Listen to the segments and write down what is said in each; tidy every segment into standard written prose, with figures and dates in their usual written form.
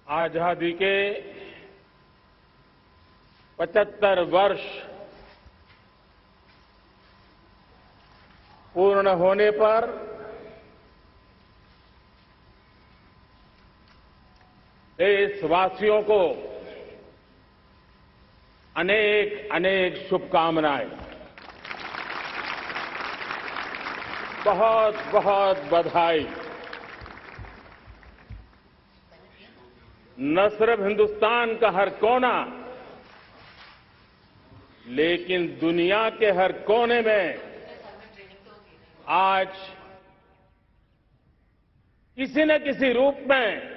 आजादी के 75 वर्ष पूर्ण होने पर देशवासियों को अनेक अनेक शुभकामनाएं। बहुत बहुत बधाई। न सिर्फ हिंदुस्तान का हर कोना, लेकिन दुनिया के हर कोने में आज किसी न किसी रूप में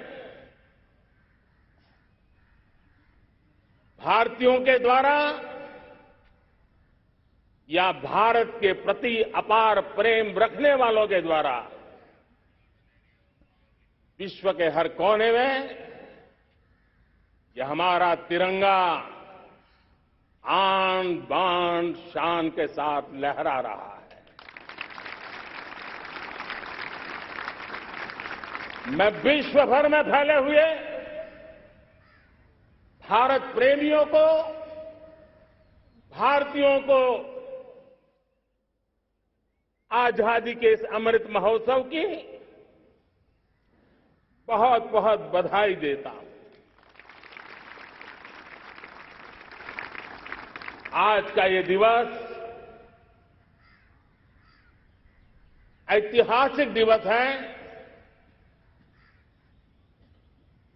भारतीयों के द्वारा या भारत के प्रति अपार प्रेम रखने वालों के द्वारा विश्व के हर कोने में यह हमारा तिरंगा आन बान शान के साथ लहरा रहा है। मैं विश्व भर में फैले हुए भारत प्रेमियों को, भारतीयों को आजादी के इस अमृत महोत्सव की बहुत बहुत बधाई देता हूं। आज का ये दिवस ऐतिहासिक दिवस है।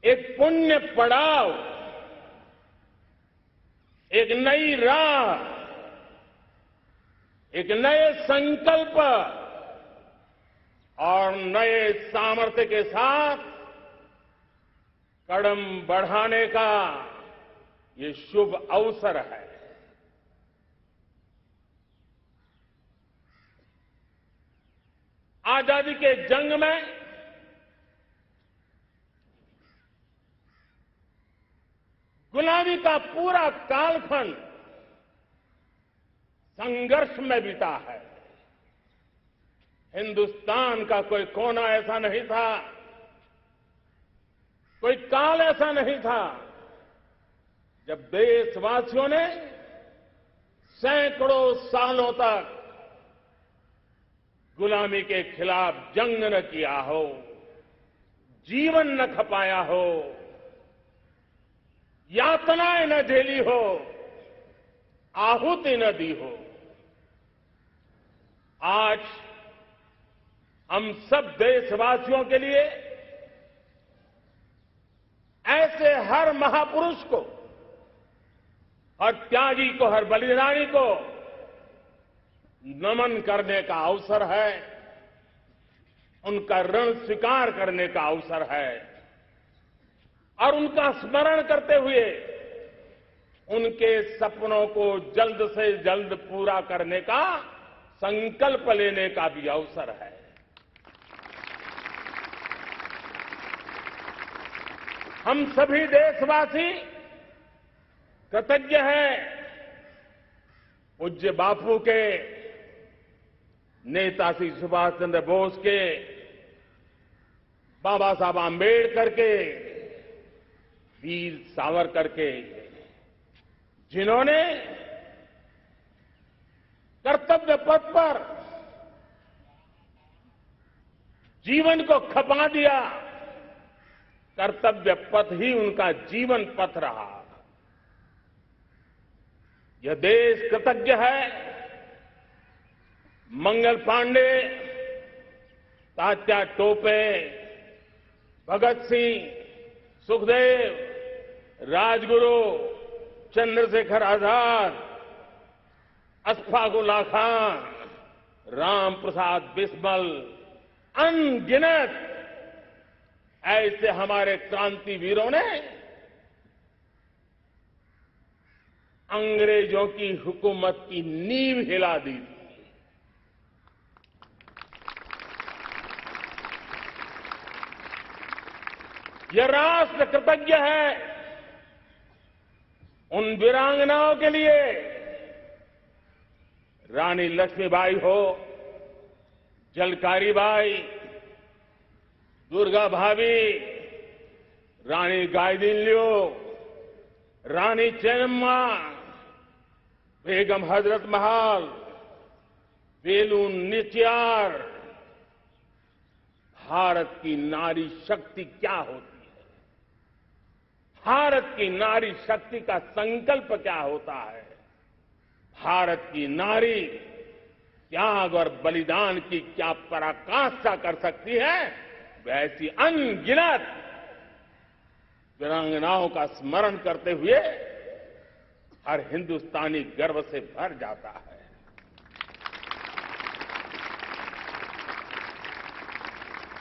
एक पुण्य पड़ाव, एक नई राह, एक नए संकल्प और नए सामर्थ्य के साथ कदम बढ़ाने का ये शुभ अवसर है। आजादी के जंग में गुलामी का पूरा कालखंड संघर्ष में बीता है। हिंदुस्तान का कोई कोना ऐसा नहीं था, कोई काल ऐसा नहीं था जब देशवासियों ने सैकड़ों सालों तक गुलामी के खिलाफ जंग न किया हो, जीवन न खपाया हो, यातनाएं न झेली हो, आहुति न दी हो। आज हम सब देशवासियों के लिए ऐसे हर महापुरुष को, हर त्यागी को, हर बलिदानी को नमन करने का अवसर है, उनका ऋण स्वीकार करने का अवसर है और उनका स्मरण करते हुए उनके सपनों को जल्द से जल्द पूरा करने का संकल्प लेने का भी अवसर है। हम सभी देशवासी कृतज्ञ हैं पूज्य बापू के, नेताजी सुभाष चंद्र बोस के, बाबा साहब आंबेडकर के, वीर सावरकर के, जिन्होंने कर्तव्य पथ पर जीवन को खपा दिया। कर्तव्य पथ ही उनका जीवन पथ रहा। यह देश कृतज्ञ है मंगल पांडे, तात्या टोपे, भगत सिंह, सुखदेव, राजगुरु, चंद्रशेखर आजाद, अशफाक उल्लाह खान, राम प्रसाद बिस्मिल, अनगिनत ऐसे हमारे क्रांतिवीरों ने अंग्रेजों की हुकूमत की नींव हिला दी। यह राष्ट्र कृतज्ञ है उन वीरांगनाओं के लिए, रानी लक्ष्मीबाई हो, झलकारी बाई, दुर्गा भाभी, रानी गाइदिन्ल्यो, रानी चेन्नम्मा, बेगम हजरत महल, वेलु नाचियार। भारत की नारी शक्ति क्या होती है, भारत की नारी शक्ति का संकल्प क्या होता है, भारत की नारी त्याग और बलिदान की क्या पराकाष्ठा कर सकती है, वैसी अनगिनत वीरांगनाओं का स्मरण करते हुए हर हिंदुस्तानी गर्व से भर जाता है।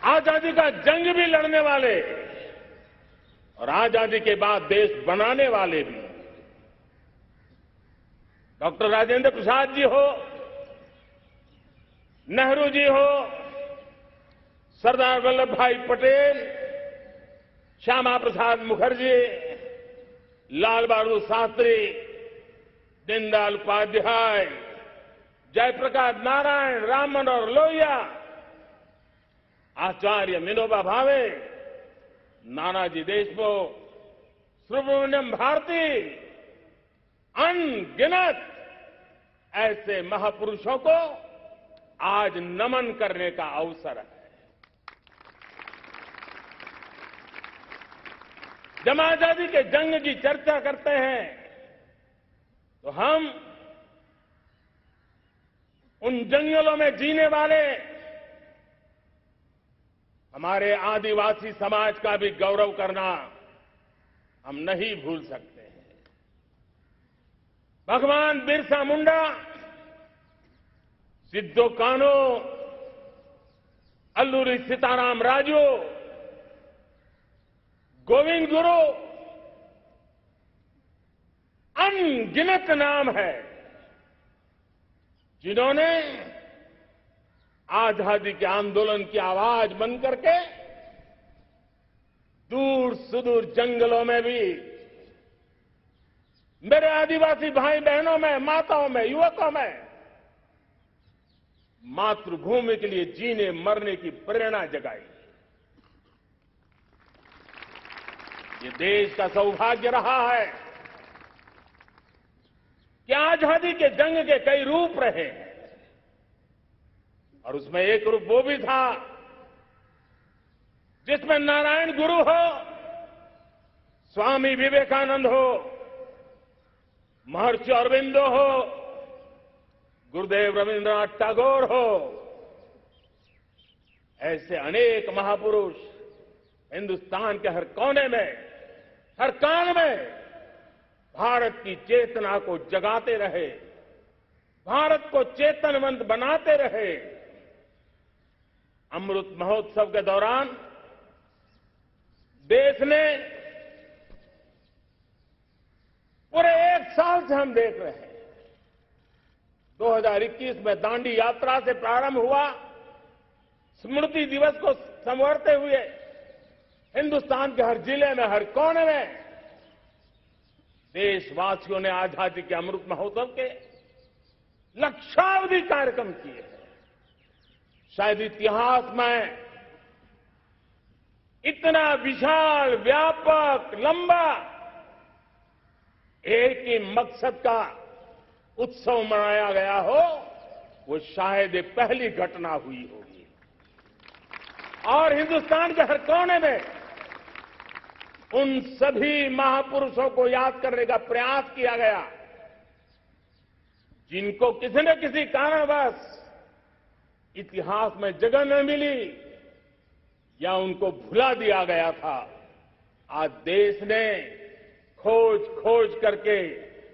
आजादी का जंग भी लड़ने वाले और आजादी के बाद देश बनाने वाले भी, डॉक्टर राजेंद्र प्रसाद जी हो, नेहरू जी हो, सरदार वल्लभ भाई पटेल, श्यामा प्रसाद मुखर्जी, लाल बहादुर शास्त्री, दीनदयाल उपाध्याय, जयप्रकाश नारायण, राम मनोहर लोहिया, आचार्य विनोबा भावे, नानाजी देशमुख, सुब्रमण्यम भारती, अनगिनत ऐसे महापुरुषों को आज नमन करने का अवसर है। जब आजादी के जंग की चर्चा करते हैं तो हम उन जंगलों में जीने वाले हमारे आदिवासी समाज का भी गौरव करना हम नहीं भूल सकते हैं। भगवान बिरसा मुंडा, सिद्धो कान्हो, अल्लूरी सीताराम राजू, गोविंद गुरु, अनगिनत नाम है जिन्होंने आजादी के आंदोलन की आवाज बन करके दूर सुदूर जंगलों में भी मेरे आदिवासी भाई बहनों में, माताओं में, युवकों में मातृभूमि के लिए जीने मरने की प्रेरणा जगाई। ये देश का सौभाग्य रहा है कि आजादी के जंग के कई रूप रहे हैं और उसमें एक रूप वो भी था जिसमें नारायण गुरु हो, स्वामी विवेकानंद हो, महर्षि अरविंदो हो, गुरुदेव रविंद्रनाथ टैगोर हो, ऐसे अनेक महापुरुष हिंदुस्तान के हर कोने में, हर काल में भारत की चेतना को जगाते रहे, भारत को चेतनवंत बनाते रहे। अमृत महोत्सव के दौरान देश ने पूरे एक साल से हम देख रहे हैं, 2021 में दांडी यात्रा से प्रारंभ हुआ, स्मृति दिवस को संवारते हुए हिंदुस्तान के हर जिले में, हर कोने में देशवासियों ने आजादी के अमृत महोत्सव के लक्षावधि कार्यक्रम किए हैं। शायद इतिहास में इतना विशाल, व्यापक, लंबा एक ही मकसद का उत्सव मनाया गया हो, वो शायद ये पहली घटना हुई होगी। और हिंदुस्तान के हर कोने में उन सभी महापुरुषों को याद करने का प्रयास किया गया जिनको किसी न किसी कारणवश इतिहास में जगह न मिली या उनको भुला दिया गया था। आज देश ने खोज करके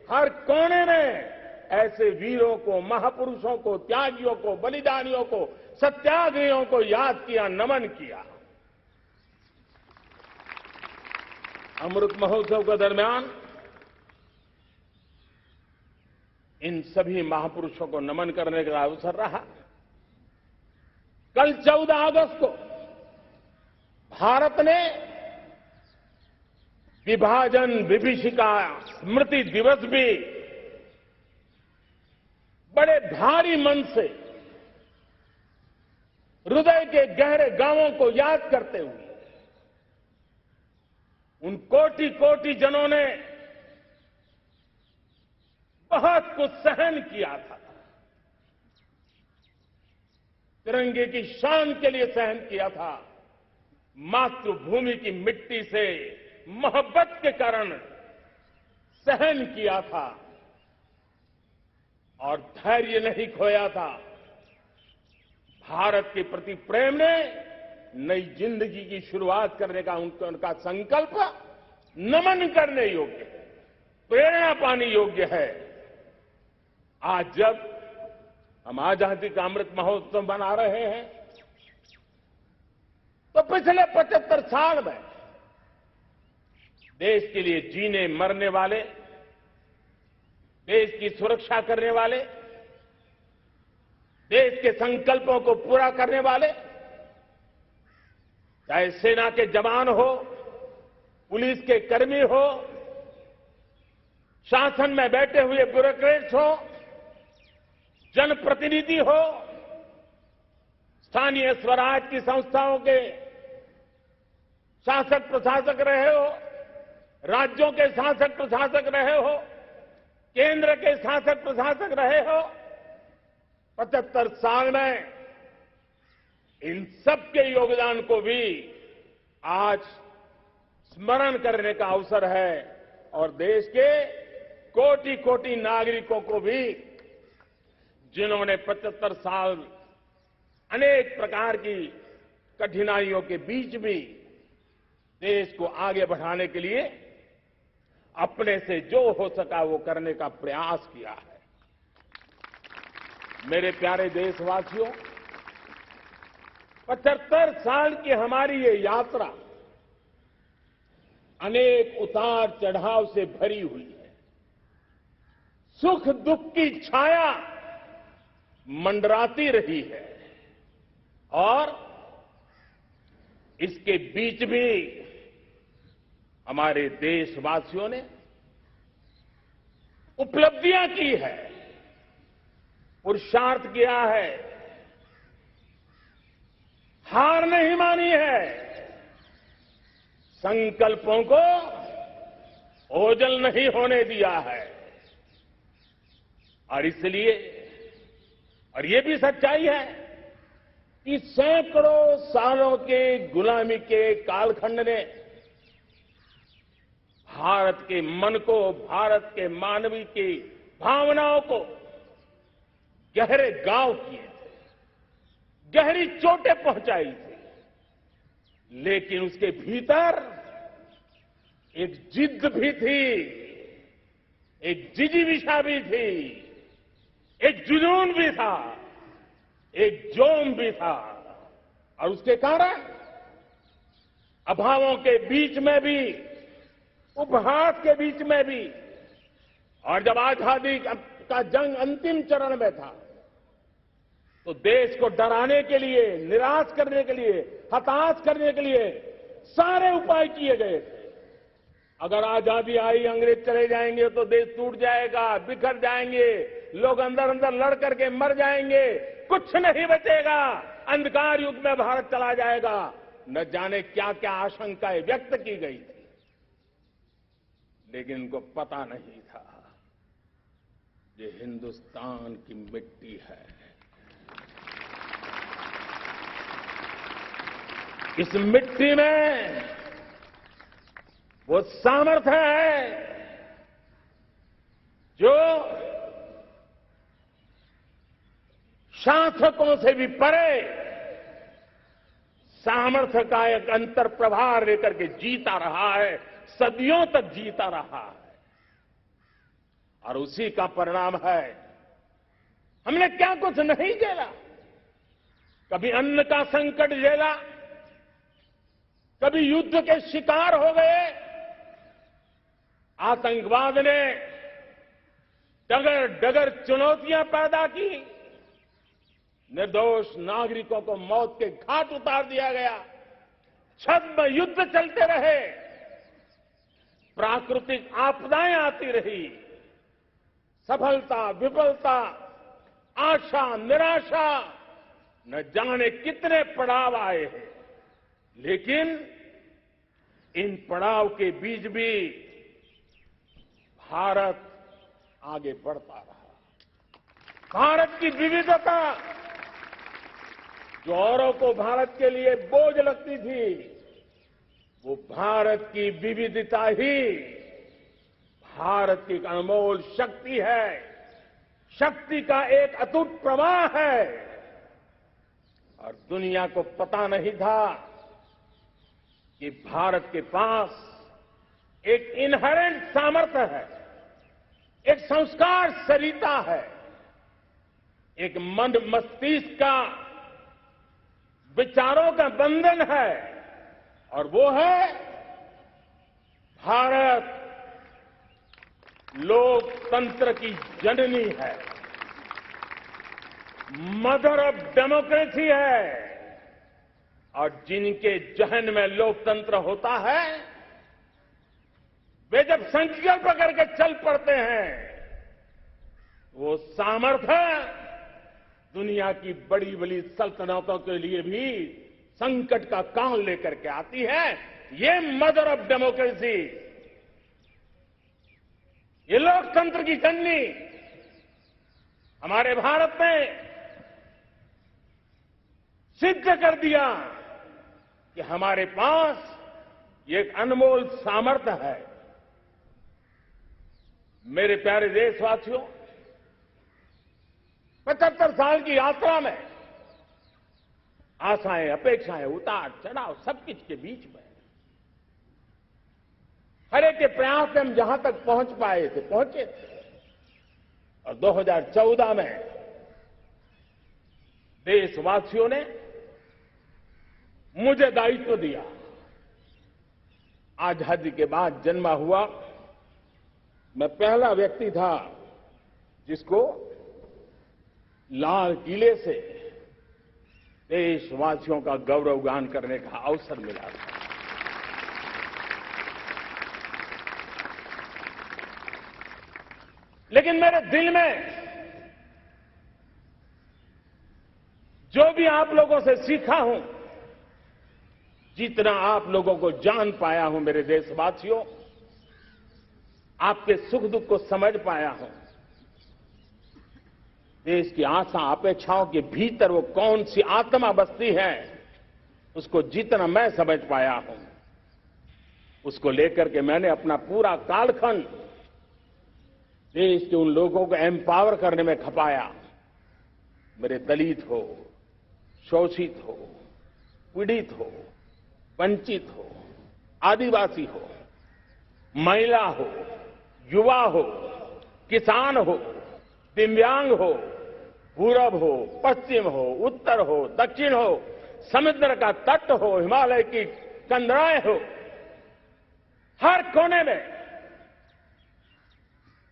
हर कोने में ऐसे वीरों को, महापुरुषों को, त्यागियों को, बलिदानियों को, सत्याग्रहियों को याद किया, नमन किया। अमृत महोत्सव के दरमियान इन सभी महापुरुषों को नमन करने का अवसर रहा। कल 14 अगस्त को भारत ने विभाजन विभीषिका स्मृति दिवस भी बड़े भारी मन से हृदय के गहरे गांवों को याद करते हुए उन कोटि कोटि जनों ने बहुत कुछ सहन किया था। तिरंगे की शान के लिए सहन किया था। मातृभूमि की मिट्टी से मोहब्बत के कारण सहन किया था और धैर्य नहीं खोया था। भारत के प्रति प्रेम ने नई जिंदगी की शुरुआत करने का उनका संकल्प नमन करने योग्य है, प्रेरणा पाने योग्य है। आज जब हम आजादी का अमृत महोत्सव मना रहे हैं तो पिछले 75 साल में देश के लिए जीने मरने वाले, देश की सुरक्षा करने वाले, देश के संकल्पों को पूरा करने वाले, चाहे सेना के जवान हो, पुलिस के कर्मी हो, शासन में बैठे हुए ब्यूरोक्रेट्स हो, जनप्रतिनिधि हो, स्थानीय स्वराज की संस्थाओं के शासक प्रशासक रहे हो, राज्यों के शासक प्रशासक रहे हो, केंद्र के शासक प्रशासक रहे हो, 75 साल में इन सबके योगदान को भी आज स्मरण करने का अवसर है और देश के कोटि कोटि नागरिकों को भी, जिन्होंने 75 साल अनेक प्रकार की कठिनाइयों के बीच भी देश को आगे बढ़ाने के लिए अपने से जो हो सका वो करने का प्रयास किया है। मेरे प्यारे देशवासियों, 75 साल की हमारी ये यात्रा अनेक उतार चढ़ाव से भरी हुई है। सुख दुख की छाया मंडराती रही है और इसके बीच भी हमारे देशवासियों ने उपलब्धियां की है, पुरुषार्थ किया है, हार नहीं मानी है, संकल्पों को ओझल नहीं होने दिया है। और इसलिए, और ये भी सच्चाई है कि सैकड़ों सालों के गुलामी के कालखंड ने भारत के मन को, भारत के मानवीय की भावनाओं को गहरे घाव किए थे, गहरी चोटें पहुंचाई थी, लेकिन उसके भीतर एक जिद भी थी, एक जिजीविषा भी थी, एक जुनून भी था, एक जोम भी था। और उसके कारण अभावों के बीच में भी, उपहास के बीच में भी, और जब आजादी का जंग अंतिम चरण में था तो देश को डराने के लिए, निराश करने के लिए, हताश करने के लिए सारे उपाय किए गए थे। अगर आजादी आई, अंग्रेज चले जाएंगे तो देश टूट जाएगा, बिखर जाएंगे, लोग अंदर अंदर लड़ करके मर जाएंगे, कुछ नहीं बचेगा, अंधकार युग में भारत चला जाएगा। न जाने क्या क्या आशंकाएं व्यक्त की गई थी, लेकिन उनको पता नहीं था ये हिंदुस्तान की मिट्टी है। इस मिट्टी में वो सामर्थ्य है जो शासकों से भी परे सामर्थ्य का एक अंतर प्रभार लेकर के जीता रहा है, सदियों तक जीता रहा है। और उसी का परिणाम है, हमने क्या कुछ नहीं झेला। कभी अन्न का संकट झेला, कभी युद्ध के शिकार हो गए, आतंकवाद ने डगर डगर चुनौतियां पैदा की, निर्दोष नागरिकों को मौत के घाट उतार दिया गया, छद्म युद्ध चलते रहे, प्राकृतिक आपदाएं आती रही, सफलता विफलता, आशा निराशा, न जाने कितने पड़ाव आए हैं, लेकिन इन पड़ाव के बीच भी भारत आगे बढ़ता रहा। भारत की विविधता, जो औरों को भारत के लिए बोझ लगती थी, वो भारत की विविधता ही भारत की एक अनमोल शक्ति है, शक्ति का एक अटूट प्रवाह है। और दुनिया को पता नहीं था कि भारत के पास एक इनहेरेंट सामर्थ्य है, एक संस्कार सरिता है, एक मन मस्तिष्क का विचारों का बंधन है, और वो है भारत लोकतंत्र की जननी है, मदर ऑफ डेमोक्रेसी है। और जिनके जहन में लोकतंत्र होता है, वे जब संकल्प करके चल पड़ते हैं, वो सामर्थ्य दुनिया की बड़ी बड़ी सल्तनतों के लिए भी संकट का काल लेकर के आती है। ये मदर ऑफ डेमोक्रेसी, ये लोकतंत्र की जननी हमारे भारत ने सिद्ध कर दिया कि हमारे पास ये एक अनमोल सामर्थ्य है। मेरे प्यारे देशवासियों, 75 साल की यात्रा में आशाएं, अपेक्षाएं, उतार चढ़ाव सब कुछ के बीच में हर एक के प्रयास से हम जहां तक पहुंच पाए थे, पहुंचे थे। और 2014 में देशवासियों ने मुझे दायित्व दिया। आजादी के बाद जन्मा हुआ मैं पहला व्यक्ति था जिसको लाल किले से देशवासियों का गौरवगान करने का अवसर मिला था। लेकिन मेरे दिल में जो भी आप लोगों से सीखा हूं, जितना आप लोगों को जान पाया हूं मेरे देशवासियों, आपके सुख दुख को समझ पाया हूं, देश की आशा अपेक्षाओं के भीतर वो कौन सी आत्मा बसती है, उसको जितना मैं समझ पाया हूं, उसको लेकर के मैंने अपना पूरा कालखंड देश के उन लोगों को एम्पावर करने में खपाया। मेरे दलित हो, शोषित हो, पीड़ित हो, वंचित हो, आदिवासी हो, महिला हो, युवा हो, किसान हो, दिव्यांग हो, पूरब हो, पश्चिम हो, उत्तर हो, दक्षिण हो, समुद्र का तट हो, हिमालय की कंदराएं हो, हर कोने में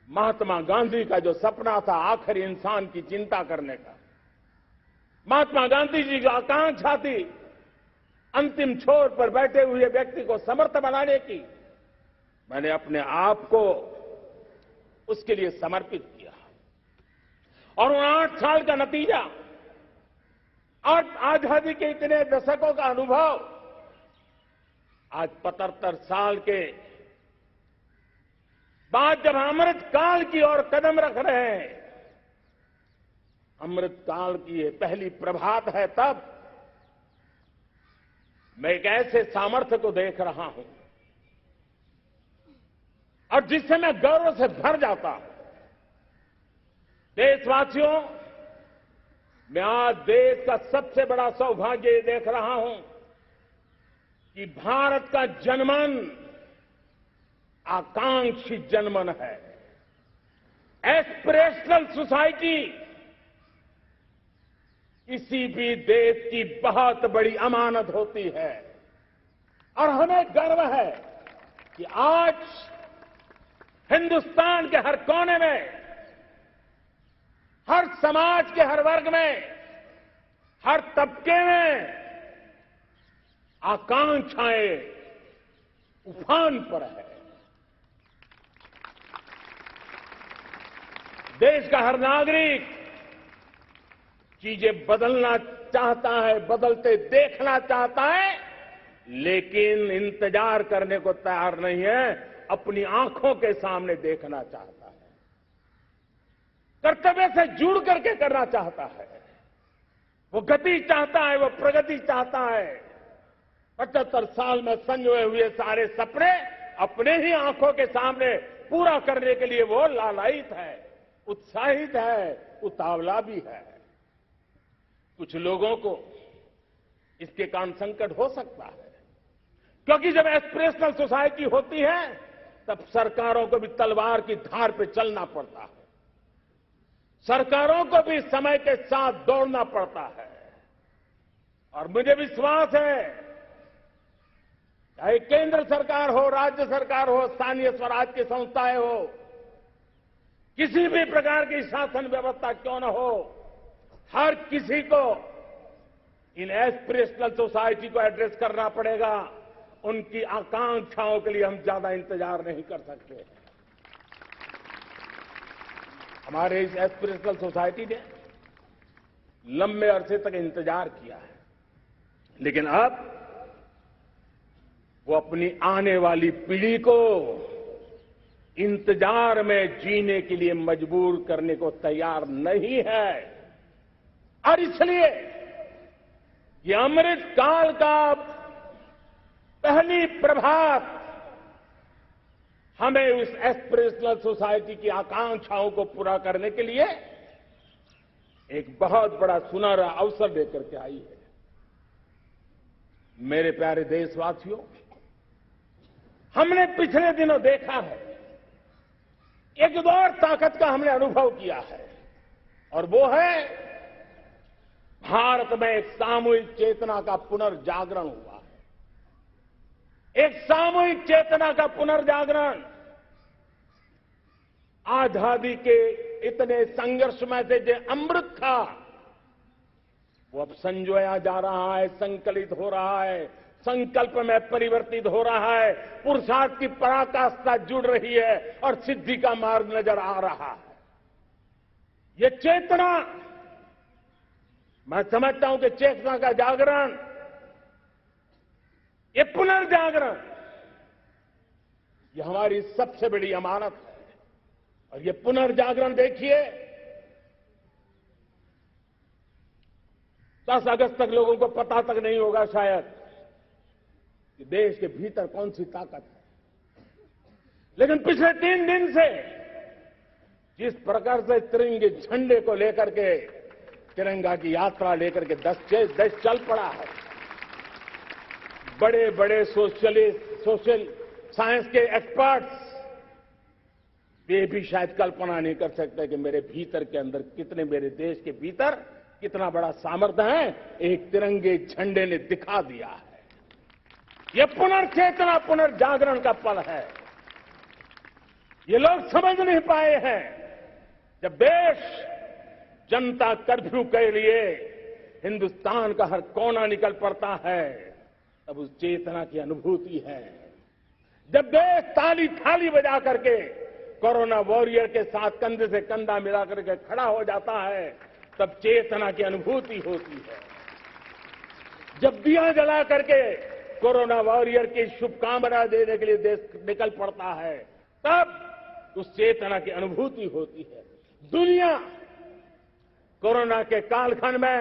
महात्मा गांधी का जो सपना था आखिर इंसान की चिंता करने का, महात्मा गांधी जी की आकांक्षा थी अंतिम छोर पर बैठे हुए व्यक्ति को समर्थ बनाने की, मैंने अपने आप को उसके लिए समर्पित किया। और उन 8 साल का नतीजा और आजादी के इतने दशकों का अनुभव आज 75 साल के बाद जब अमृत काल की ओर कदम रख रहे हैं, अमृत काल की ये पहली प्रभात है, तब मैं एक ऐसे सामर्थ्य को देख रहा हूं और जिससे मैं गौरव से भर जाता हूं। देशवासियों, मैं आज देश का सबसे बड़ा सौभाग्य ये देख रहा हूं कि भारत का जनमन आकांक्षी जनमन है। एस्पिरेशनल सोसाइटी किसी भी देश की बहुत बड़ी अमानत होती है और हमें गर्व है कि आज हिंदुस्तान के हर कोने में, हर समाज के हर वर्ग में, हर तबके में आकांक्षाएं उफान पर है। देश का हर नागरिक चीजें बदलना चाहता है, बदलते देखना चाहता है, लेकिन इंतजार करने को तैयार नहीं है, अपनी आंखों के सामने देखना चाहता है, कर्तव्य से जुड़ करके करना चाहता है, वो गति चाहता है, वो प्रगति चाहता है। 75 साल में संजोए हुए सारे सपने अपने ही आंखों के सामने पूरा करने के लिए वो लालायित है, उत्साहित है, उतावला भी है। कुछ लोगों को इसके कारण संकट हो सकता है, क्योंकि जब एस्पिरेशनल सोसाइटी होती है तब सरकारों को भी तलवार की धार पे चलना पड़ता है, सरकारों को भी समय के साथ दौड़ना पड़ता है। और मुझे विश्वास है, चाहे केंद्र सरकार हो, राज्य सरकार हो, स्थानीय स्वराज की संस्थाएं हो, किसी भी प्रकार की शासन व्यवस्था क्यों न हो, हर किसी को इन एस्पिरेशनल सोसाइटी को एड्रेस करना पड़ेगा। उनकी आकांक्षाओं के लिए हम ज्यादा इंतजार नहीं कर सकते। हमारे इस एस्पिरेशनल सोसाइटी ने लंबे अरसे तक इंतजार किया है, लेकिन अब वो अपनी आने वाली पीढ़ी को इंतजार में जीने के लिए मजबूर करने को तैयार नहीं है। और इसलिए ये अमृत काल का पहली प्रभात हमें उस एस्पिरेशनल सोसाइटी की आकांक्षाओं को पूरा करने के लिए एक बहुत बड़ा सुनहरा अवसर देकर के आई है। मेरे प्यारे देशवासियों, हमने पिछले दिनों देखा है, एक और ताकत का हमने अनुभव किया है, और वो है भारत में एक सामूहिक चेतना का पुनर्जागरण हुआ है। एक सामूहिक चेतना का पुनर्जागरण आजादी के इतने संघर्ष में से जो अमृत था वो अब संजोया जा रहा है, संकलित हो रहा है, संकल्प में परिवर्तित हो रहा है, पुरुषार्थ की पराकाष्ठा जुड़ रही है और सिद्धि का मार्ग नजर आ रहा है। ये चेतना, मैं समझता हूं कि चेतना का जागरण, ये पुनर्जागरण, ये हमारी सबसे बड़ी अमानत है। और ये पुनर्जागरण देखिए, 10 अगस्त तक लोगों को पता तक नहीं होगा शायद कि देश के भीतर कौन सी ताकत है, लेकिन पिछले 3 दिन से जिस प्रकार से तिरंगे झंडे को लेकर के, तिरंगा की यात्रा लेकर के देश चल पड़ा है, बड़े बड़े सोशल साइंस के एक्सपर्ट्स वे भी शायद कल्पना नहीं कर सकते कि मेरे भीतर के अंदर कितने, मेरे देश के भीतर कितना बड़ा सामर्थ्य है, एक तिरंगे झंडे ने दिखा दिया है। यह पुनर्चेतना, पुनर्जागरण का पल है। ये लोग समझ नहीं पाए हैं, जब देश जनता कर्फ्यू के लिए हिंदुस्तान का हर कोना निकल पड़ता है, तब उस चेतना की अनुभूति है। जब देश ताली थाली बजा करके कोरोना वॉरियर के साथ कंधे से कंधा मिला करके खड़ा हो जाता है, तब चेतना की अनुभूति होती है। जब दिया जला करके कोरोना वॉरियर की शुभकामना देने के लिए देश निकल पड़ता है, तब उस चेतना की अनुभूति होती है। दुनिया कोरोना के कालखंड में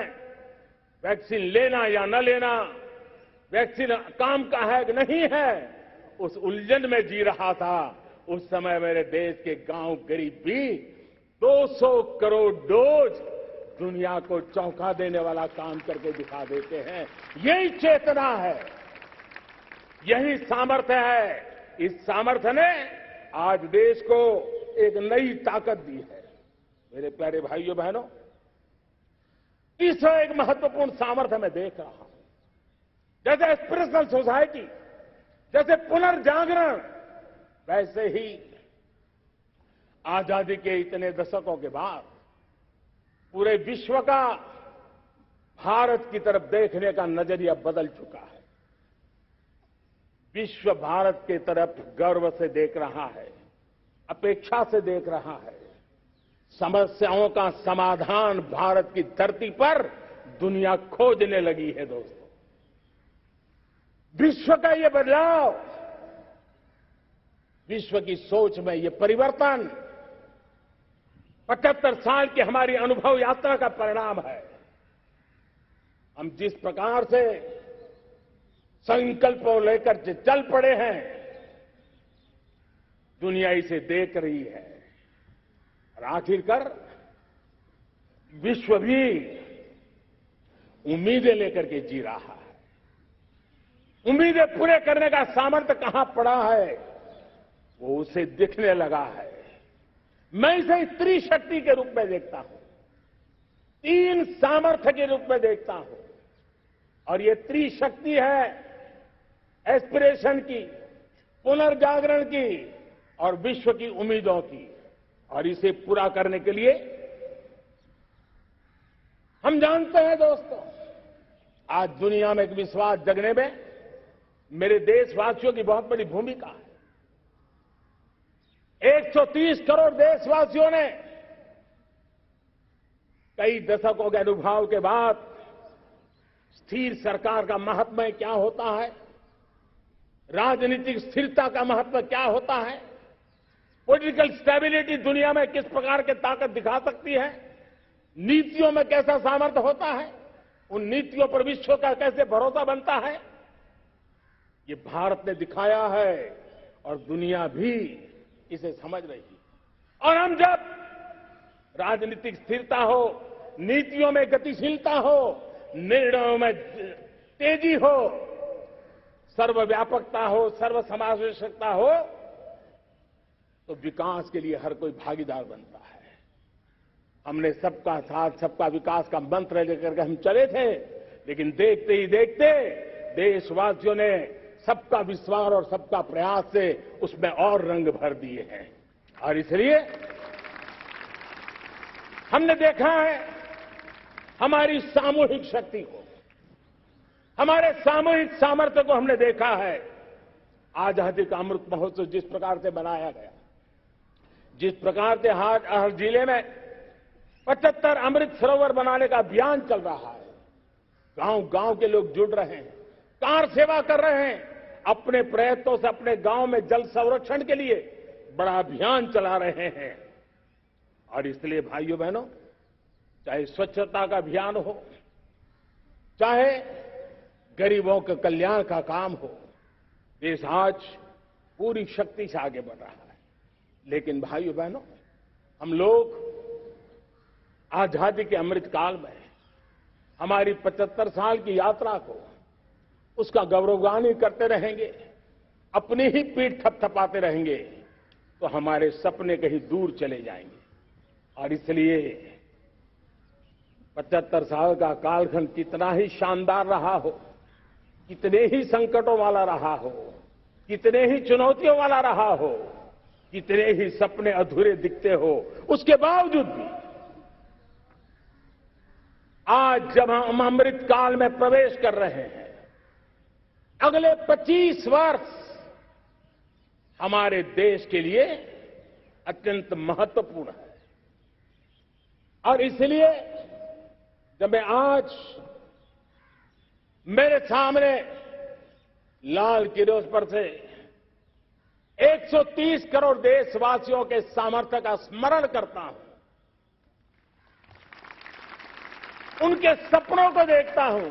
वैक्सीन लेना या न लेना, वैक्सीन काम का है कि नहीं है, उस उलझन में जी रहा था। उस समय मेरे देश के गांव गरीब भी 200 करोड़ डोज दुनिया को चौंका देने वाला काम करके दिखा देते हैं। यही चेतना है, यही सामर्थ्य है। इस सामर्थ्य ने आज देश को एक नई ताकत दी है। मेरे प्यारे भाइयों बहनों, तीसरा एक महत्वपूर्ण सामर्थ्य मैं देख रहा हूं, जैसे एस्पिरेशनल सोसाइटी, जैसे पुनर्जागरण, वैसे ही आजादी के इतने दशकों के बाद पूरे विश्व का भारत की तरफ देखने का नजरिया बदल चुका है। विश्व भारत की तरफ गर्व से देख रहा है, अपेक्षा से देख रहा है। समस्याओं का समाधान भारत की धरती पर दुनिया खोजने लगी है। दोस्तों, विश्व का ये बदलाव, विश्व की सोच में ये परिवर्तन 75 साल की हमारी अनुभव यात्रा का परिणाम है। हम जिस प्रकार से संकल्पों लेकर चल पड़े हैं, दुनिया इसे देख रही है और आखिरकार विश्व भी उम्मीदें लेकर के जी रहा है। उम्मीदें पूरे करने का सामर्थ्य कहां पड़ा है, वो उसे दिखने लगा है। मैं इसे स्त्री शक्ति के रूप में देखता हूं, 3 सामर्थ्य के रूप में देखता हूं। और ये त्रिशक्ति है एस्पिरेशन की, पुनर्जागरण की और विश्व की उम्मीदों की। और इसे पूरा करने के लिए हम जानते हैं दोस्तों, आज दुनिया में एक विश्वास जगने में मेरे देशवासियों की बहुत बड़ी भूमिका है। 130 करोड़ देशवासियों ने कई दशकों के अनुभव के बाद स्थिर सरकार का महत्व क्या होता है, राजनीतिक स्थिरता का महत्व क्या होता है, पॉलिटिकल स्टेबिलिटी दुनिया में किस प्रकार की ताकत दिखा सकती है, नीतियों में कैसा सामर्थ्य होता है, उन नीतियों पर विश्व का कैसे भरोसा बनता है, ये भारत ने दिखाया है और दुनिया भी इसे समझ रही है। और हम जब राजनीतिक स्थिरता हो, नीतियों में गतिशीलता हो, निर्णयों में तेजी हो, सर्वव्यापकता हो, सर्वसमावेशकता हो, तो विकास के लिए हर कोई भागीदार बनता है। हमने सबका साथ सबका विकास का मंत्र लेकर के हम चले थे, लेकिन देखते ही देखते देशवासियों ने सबका विश्वास और सबका प्रयास से उसमें और रंग भर दिए हैं। और इसलिए हमने देखा है हमारी सामूहिक शक्ति को, हमारे सामूहिक सामर्थ्य को हमने देखा है। आजादी का अमृत महोत्सव जिस प्रकार से बनाया गया, जिस प्रकार से हर जिले में 75 अमृत सरोवर बनाने का अभियान चल रहा है, गांव-गांव के लोग जुड़ रहे हैं, कार सेवा कर रहे हैं, अपने प्रयत्नों से अपने गांव में जल संरक्षण के लिए बड़ा अभियान चला रहे हैं। और इसलिए भाइयों बहनों, चाहे स्वच्छता का अभियान हो, चाहे गरीबों के कल्याण का काम हो, देश आज पूरी शक्ति से आगे बढ़ रहा है। लेकिन भाइयों बहनों, हम लोग आजादी के अमृत काल में हमारी 75 साल की यात्रा को, उसका गौरवगान करते रहेंगे, अपनी ही पीठ थपथपाते रहेंगे, तो हमारे सपने कहीं दूर चले जाएंगे। और इसलिए 75 साल का कालखंड कितना ही शानदार रहा हो, कितने ही संकटों वाला रहा हो, कितने ही चुनौतियों वाला रहा हो, कितने ही सपने अधूरे दिखते हो, उसके बावजूद भी आज जब हम अमृत काल में प्रवेश कर रहे हैं, अगले 25 वर्ष हमारे देश के लिए अत्यंत महत्वपूर्ण है। और इसलिए जब मैं आज मेरे सामने लाल किले पर से 130 करोड़ देशवासियों के सामर्थ्य का स्मरण करता हूं, उनके सपनों को देखता हूं,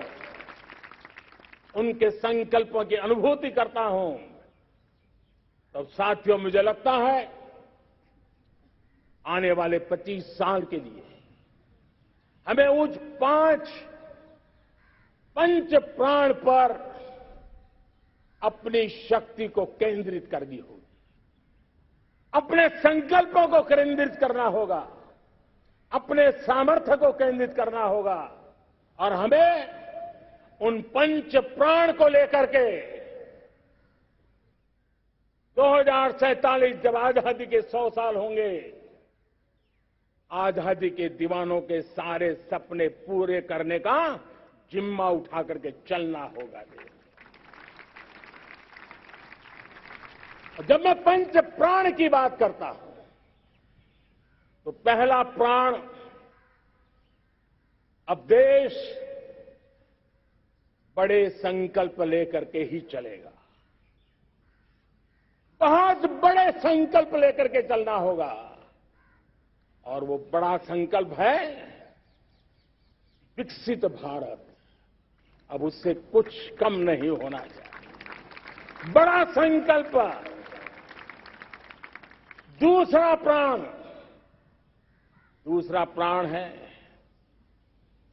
उनके संकल्पों की अनुभूति करता हूं, तो साथियों मुझे लगता है आने वाले 25 साल के लिए हमें उस 5 पंच प्राण पर अपनी शक्ति को केंद्रित करनी होगी, अपने संकल्पों को केंद्रित करना होगा, अपने सामर्थ्य को केंद्रित करना होगा। और हमें उन पंच प्राण को लेकर के 2047 जब आजादी के 100 साल होंगे, आजादी के दीवानों के सारे सपने पूरे करने का जिम्मा उठा करके चलना होगा। जब मैं पंच प्राण की बात करता हूं, तो पहला प्राण, अब देश बड़े संकल्प लेकर के ही चलेगा। बहुत बड़े संकल्प लेकर के चलना होगा और वो बड़ा संकल्प है विकसित भारत। अब उससे कुछ कम नहीं होना चाहिए। बड़ा संकल्प। दूसरा प्राण है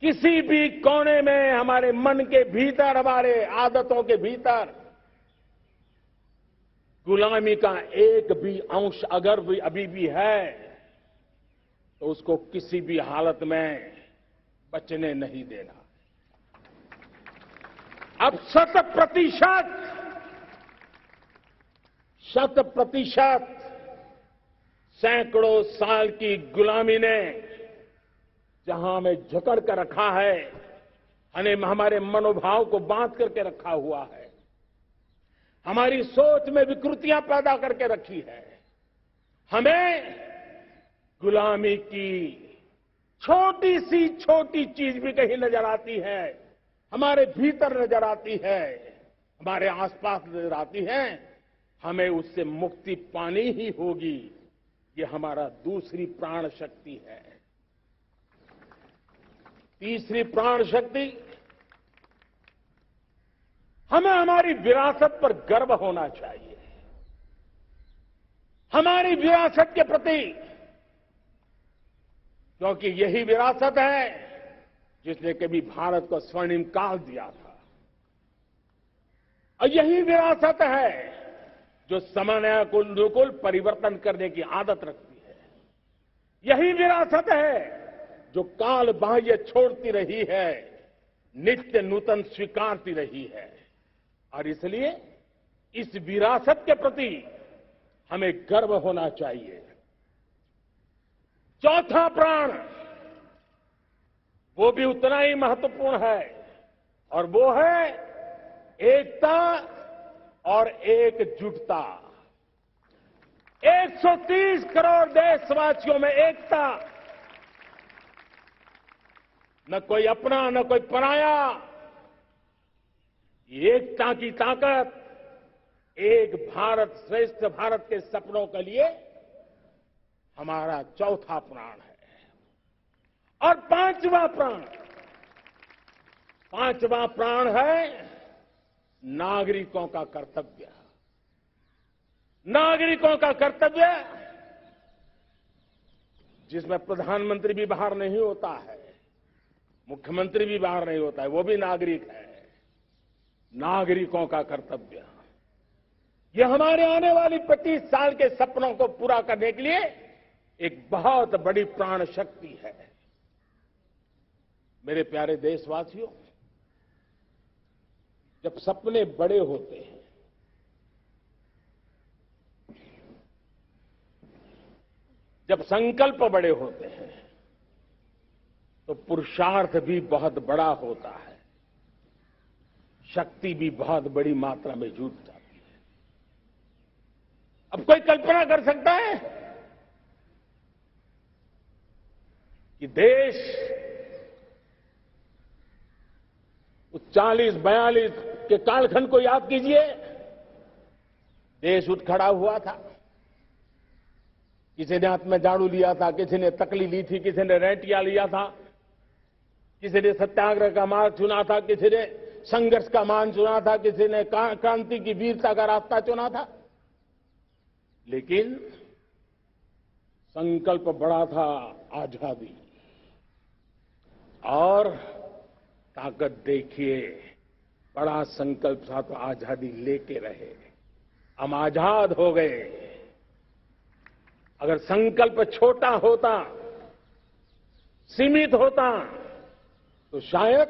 किसी भी कोने में हमारे मन के भीतर, हमारे आदतों के भीतर गुलामी का एक भी अंश अगर भी अभी भी है तो उसको किसी भी हालत में बचने नहीं देना। अब 100% सैकड़ों साल की गुलामी ने जहां हमें जकड़ कर रखा है, हमारे मनोभाव को बांध करके रखा हुआ है, हमारी सोच में विकृतियां पैदा करके रखी है, हमें गुलामी की छोटी सी छोटी चीज भी कहीं नजर आती है, हमारे भीतर नजर आती है, हमारे आसपास नजर आती है, हमें उससे मुक्ति पानी ही होगी। ये हमारा दूसरी प्राण शक्ति है। तीसरी प्राण शक्ति, हमें हमारी विरासत पर गर्व होना चाहिए। हमारी विरासत के प्रति, क्योंकि यही विरासत है जिसने कभी भारत को स्वर्णिम काल दिया था, और यही विरासत है जो समय को अनुकूल परिवर्तन करने की आदत रखती है। यही विरासत है जो काल बाह्य छोड़ती रही है, नित्य नूतन स्वीकारती रही है। और इसलिए इस विरासत के प्रति हमें गर्व होना चाहिए। चौथा प्राण, वो भी उतना ही महत्वपूर्ण है, और वो है एकता और एकजुटता। 130 करोड़ देशवासियों में एकता, न कोई अपना न कोई पराया। एकता की ताकत एक भारत श्रेष्ठ भारत के सपनों के लिए हमारा चौथा प्राण है। और पांचवा प्राण है नागरिकों का कर्तव्य। नागरिकों का कर्तव्य जिसमें प्रधानमंत्री भी बाहर नहीं होता है, मुख्यमंत्री भी बाहर नहीं होता है, वो भी नागरिक है। नागरिकों का कर्तव्य, यह हमारे आने वाली 25 साल के सपनों को पूरा करने के लिए एक बहुत बड़ी प्राण शक्ति है। मेरे प्यारे देशवासियों, जब सपने बड़े होते हैं, जब संकल्प बड़े होते हैं, तो पुरुषार्थ भी बहुत बड़ा होता है, शक्ति भी बहुत बड़ी मात्रा में जुट जाती है। अब कोई कल्पना कर सकता है कि देश 40-42 के कालखंड को याद कीजिए। देश उठ खड़ा हुआ था, किसी ने हाथ में झाड़ू लिया था, किसी ने तकली ली थी, किसी ने रेंटिया लिया था, किसी ने सत्याग्रह का मार्ग चुना था, किसी ने संघर्ष का मान चुना था, किसी ने क्रांति की वीरता का रास्ता चुना था। लेकिन संकल्प बड़ा था आजादी, और ताकत देखिए, बड़ा संकल्प था तो आजादी लेके रहे। हम आजाद हो गए। अगर संकल्प छोटा होता, सीमित होता, तो शायद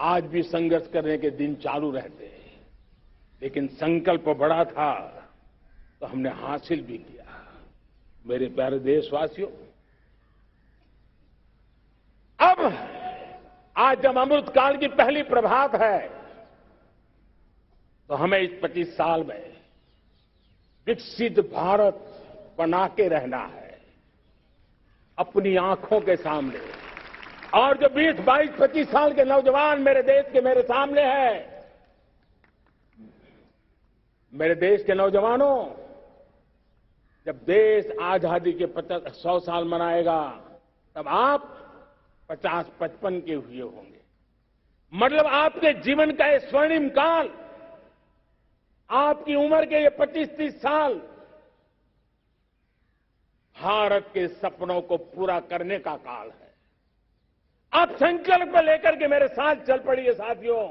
आज भी संघर्ष करने के दिन चालू रहते। लेकिन संकल्प बड़ा था तो हमने हासिल भी किया। मेरे प्यारे देशवासियों, अब आज जब अमृत काल की पहली प्रभात है, तो हमें इस 25 साल में विकसित भारत बना के रहना है। अपनी आंखों के सामने और जो 20, 22, 25 साल के नौजवान मेरे देश के मेरे सामने हैं, मेरे देश के नौजवानों, जब देश आजादी के 100 साल मनाएगा तब आप 50-55 के हुए होंगे। मतलब आपके जीवन का ये स्वर्णिम काल, आपकी उम्र के ये 25-30 साल भारत के सपनों को पूरा करने का काल है। आप संकल्प लेकर के मेरे साथ चल पड़िए साथियों,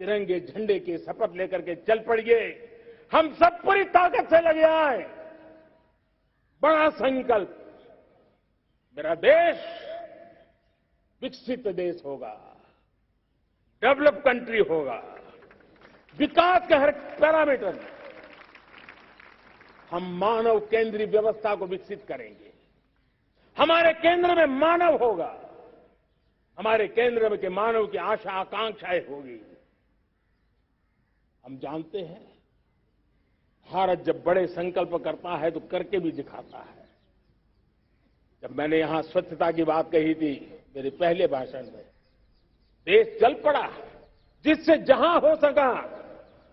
तिरंगे झंडे की शपथ लेकर के चल पड़िए। हम सब पूरी ताकत से लगे आए। बड़ा संकल्प, मेरा देश विकसित देश होगा, डेवलप कंट्री होगा, विकास के हर पैरामीटर में हम मानव केंद्रीय व्यवस्था को विकसित करेंगे। हमारे केंद्र में मानव होगा, हमारे केंद्र में के मानव की आशा आकांक्षाएं होगी। हम जानते हैं भारत जब बड़े संकल्प करता है तो करके भी दिखाता है। जब मैंने यहां स्वच्छता की बात कही थी मेरे पहले भाषण में, देश चल पड़ा, जिससे जहां हो सका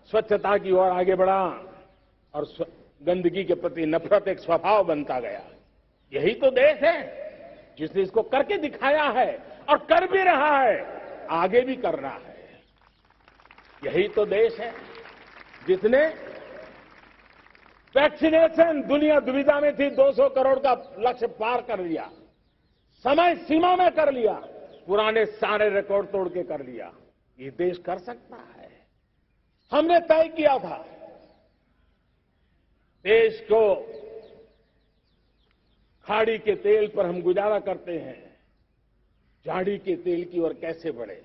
स्वच्छता की ओर आगे बढ़ा और गंदगी के प्रति नफरत एक स्वभाव बनता गया। यही तो देश है जिसने इसको करके दिखाया है और कर भी रहा है, आगे भी कर रहा है। यही तो देश है जिसने वैक्सीनेशन, दुनिया दुविधा में थी, 200 करोड़ का लक्ष्य पार कर लिया, समय सीमा में कर लिया, पुराने सारे रिकॉर्ड तोड़ के कर लिया। ये देश कर सकता है। हमने तय किया था देश को खाड़ी के तेल पर हम गुजारा करते हैं, झाड़ी के तेल की ओर कैसे बढ़े।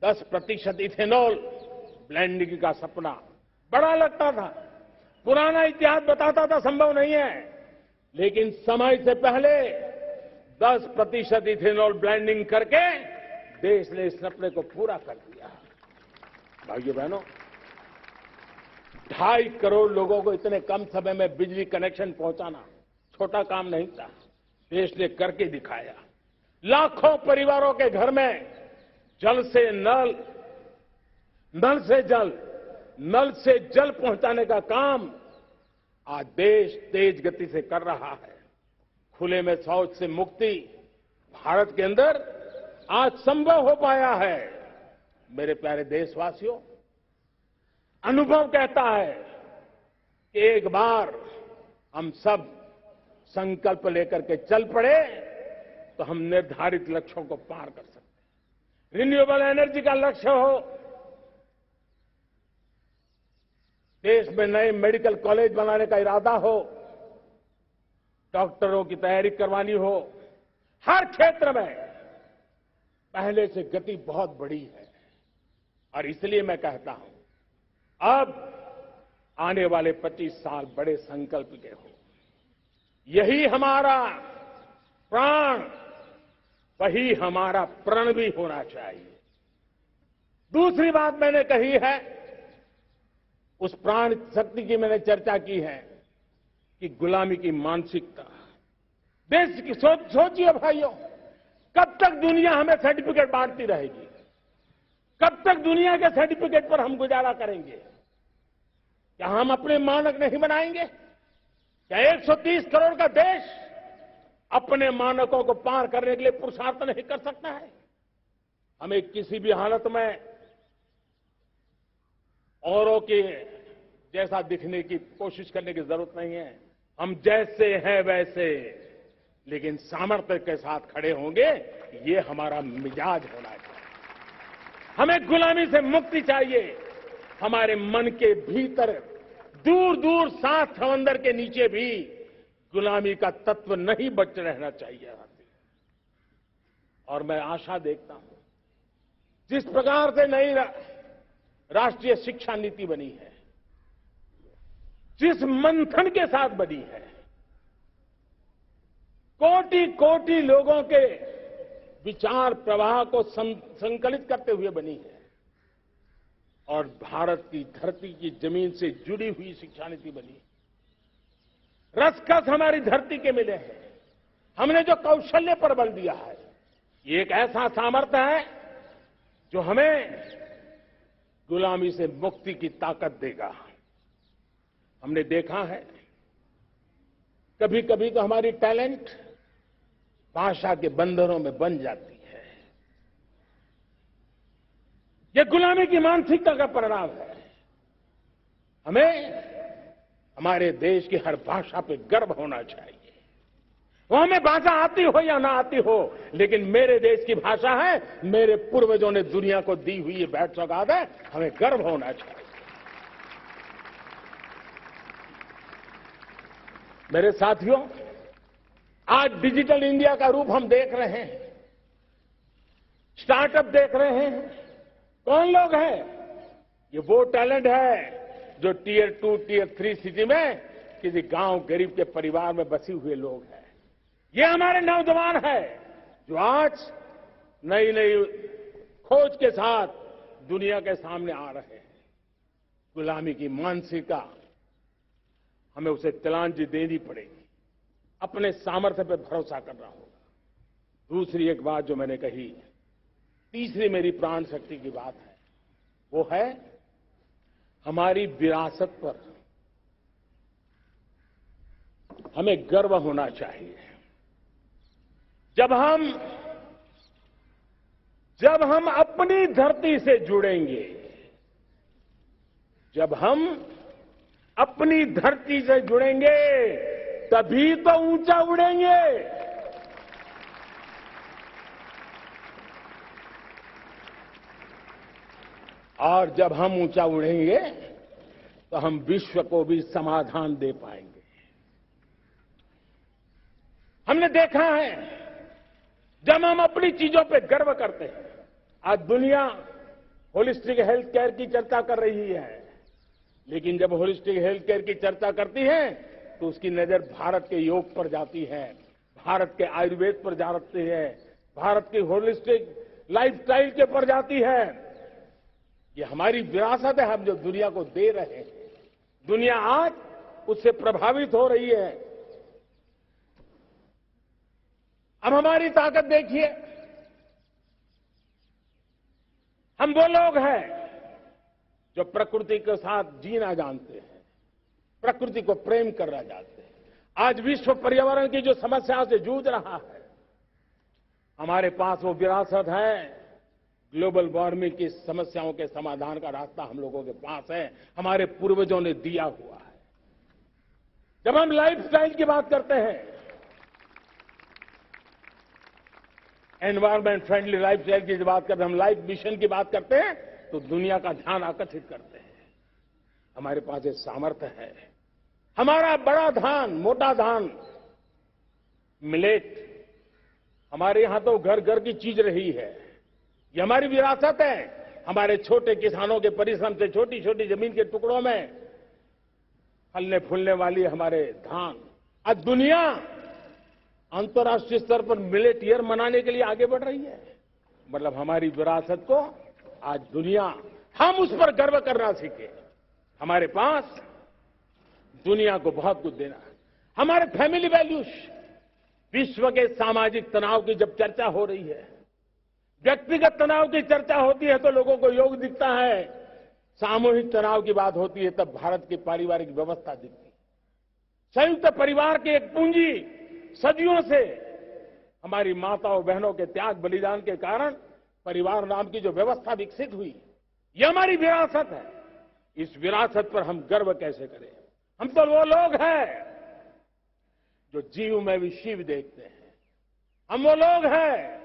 10% इथेनॉल ब्लेंडिंग का सपना बड़ा लगता था, पुराना इतिहास बताता था संभव नहीं है, लेकिन समय से पहले 10% इथेनॉल ब्लेंडिंग करके देश ने इस सपने को पूरा कर दिया। भाइयों बहनों, 2.5 करोड़ लोगों को इतने कम समय में बिजली कनेक्शन पहुंचाना छोटा काम नहीं था, देश ने करके दिखाया। लाखों परिवारों के घर में जल से नल, नल से जल, नल से जल पहुंचाने का काम आज देश तेज गति से कर रहा है। खुले में शौच से मुक्ति भारत के अंदर आज संभव हो पाया है। मेरे प्यारे देशवासियों, अनुभव कहता है कि एक बार हम सब संकल्प लेकर के चल पड़े तो हम निर्धारित लक्ष्यों को पार कर सकते हैं। रिन्यूएबल एनर्जी का लक्ष्य हो, देश में नए मेडिकल कॉलेज बनाने का इरादा हो, डॉक्टरों की तैयारी करवानी हो, हर क्षेत्र में पहले से गति बहुत बड़ी है। और इसलिए मैं कहता हूं, अब आने वाले 25 साल बड़े संकल्प के हो। यही हमारा प्राण, वही हमारा प्रण भी होना चाहिए। दूसरी बात मैंने कही है, उस प्राण शक्ति की मैंने चर्चा की है कि गुलामी की मानसिकता। देश की सोचिए भाइयों, कब तक दुनिया हमें सर्टिफिकेट बांटती रहेगी? कब तक दुनिया के सर्टिफिकेट पर हम गुजारा करेंगे? क्या हम अपने मानक नहीं बनाएंगे? क्या 130 करोड़ का देश अपने मानकों को पार करने के लिए पुरुषार्थ नहीं कर सकता है? हमें किसी भी हालत में औरों के जैसा दिखने की कोशिश करने की जरूरत नहीं है। हम जैसे हैं वैसे, लेकिन सामर्थ्य के साथ खड़े होंगे, ये हमारा मिजाज होना चाहिए। हमें गुलामी से मुक्ति चाहिए। हमारे मन के भीतर दूर दूर 7 समंदर के नीचे भी गुलामी का तत्व नहीं बच रहना चाहिए। और मैं आशा देखता हूं, जिस प्रकार से नई राष्ट्रीय शिक्षा नीति बनी है, जिस मंथन के साथ बनी है, कोटि कोटि लोगों के विचार प्रवाह को संकलित करते हुए बनी है, और भारत की धरती की जमीन से जुड़ी हुई शिक्षा नीति बनी। रसखस हमारी धरती के मिले हैं। हमने जो कौशल्य पर बल दिया है, ये एक ऐसा सामर्थ्य है जो हमें गुलामी से मुक्ति की ताकत देगा। हमने देखा है कभी कभी तो हमारी टैलेंट भाषा के बंधनों में बन जाती है। ये गुलामी की मानसिकता का परिणाम है। हमें हमारे देश की हर भाषा पे गर्व होना चाहिए। वो हमें भाषा आती हो या ना आती हो, लेकिन मेरे देश की भाषा है, मेरे पूर्वजों ने दुनिया को दी हुई ये भेंट सौगात है, हमें गर्व होना चाहिए। मेरे साथियों, आज डिजिटल इंडिया का रूप हम देख रहे हैं, स्टार्टअप देख रहे हैं। कौन लोग हैं? ये वो टैलेंट है जो टियर 2, टियर 3 सिटी में किसी गांव गरीब के परिवार में बसे हुए लोग हैं। ये हमारे नौजवान है जो आज नई नई खोज के साथ दुनिया के सामने आ रहे हैं। गुलामी की मानसिकता हमें उसे तिलांजलि देनी पड़ेगी। अपने सामर्थ्य पर भरोसा करना होगा। दूसरी एक बात जो मैंने कही, तीसरी मेरी प्राण शक्ति की बात है, वो है हमारी विरासत पर हमें गर्व होना चाहिए। जब हम अपनी धरती से जुड़ेंगे, जब हम अपनी धरती से जुड़ेंगे, तभी तो ऊंचा उड़ेंगे। और जब हम ऊंचा उड़ेंगे तो हम विश्व को भी समाधान दे पाएंगे। हमने देखा है जब हम अपनी चीजों पे गर्व करते हैं। आज दुनिया होलिस्टिक हेल्थ केयर की चर्चा कर रही है, लेकिन जब होलिस्टिक हेल्थ केयर की चर्चा करती है तो उसकी नजर भारत के योग पर जाती है, भारत के आयुर्वेद पर जाती है, भारत की होलिस्टिक लाइफस्टाइल के पर जाती है। ये हमारी विरासत है, हम जो दुनिया को दे रहे हैं। दुनिया आज उससे प्रभावित हो रही है। अब हमारी ताकत देखिए, हम वो लोग हैं जो प्रकृति के साथ जीना जानते हैं, प्रकृति को प्रेम करना जानते हैं। आज विश्व पर्यावरण की जो समस्याओं से जूझ रहा है, हमारे पास वो विरासत है। ग्लोबल वार्मिंग की समस्याओं के समाधान का रास्ता हम लोगों के पास है, हमारे पूर्वजों ने दिया हुआ है। जब हम लाइफस्टाइल की बात करते हैं, एनवायरमेंट फ्रेंडली लाइफस्टाइल की बात करते हैं, हम लाइफ मिशन की बात करते हैं, तो दुनिया का ध्यान आकर्षित करते हैं। हमारे पास एक सामर्थ्य है। हमारा बड़ा धान, मोटा धान, मिलेट, हमारे यहां तो घर घर की चीज रही है। ये हमारी विरासत है। हमारे छोटे किसानों के परिश्रम से छोटी छोटी जमीन के टुकड़ों में फलने फूलने वाली हमारे धान। आज दुनिया अंतर्राष्ट्रीय स्तर पर मिलेट ईयर मनाने के लिए आगे बढ़ रही है। मतलब हमारी विरासत को आज दुनिया, हम उस पर गर्व करना सीखे। हमारे पास दुनिया को बहुत कुछ देना है। हमारे फैमिली वैल्यूज, विश्व के सामाजिक तनाव की जब चर्चा हो रही है, व्यक्तिगत तनाव की चर्चा होती है तो लोगों को योग दिखता है, सामूहिक तनाव की बात होती है तब भारत की पारिवारिक व्यवस्था दिखती है। संयुक्त परिवार की एक पूंजी सदियों से हमारी माताओं बहनों के त्याग बलिदान के कारण परिवार नाम की जो व्यवस्था विकसित हुई, ये हमारी विरासत है। इस विरासत पर हम गर्व कैसे करें? हम तो वो लोग हैं जो जीव में भी शिव देखते हैं। हम वो लोग हैं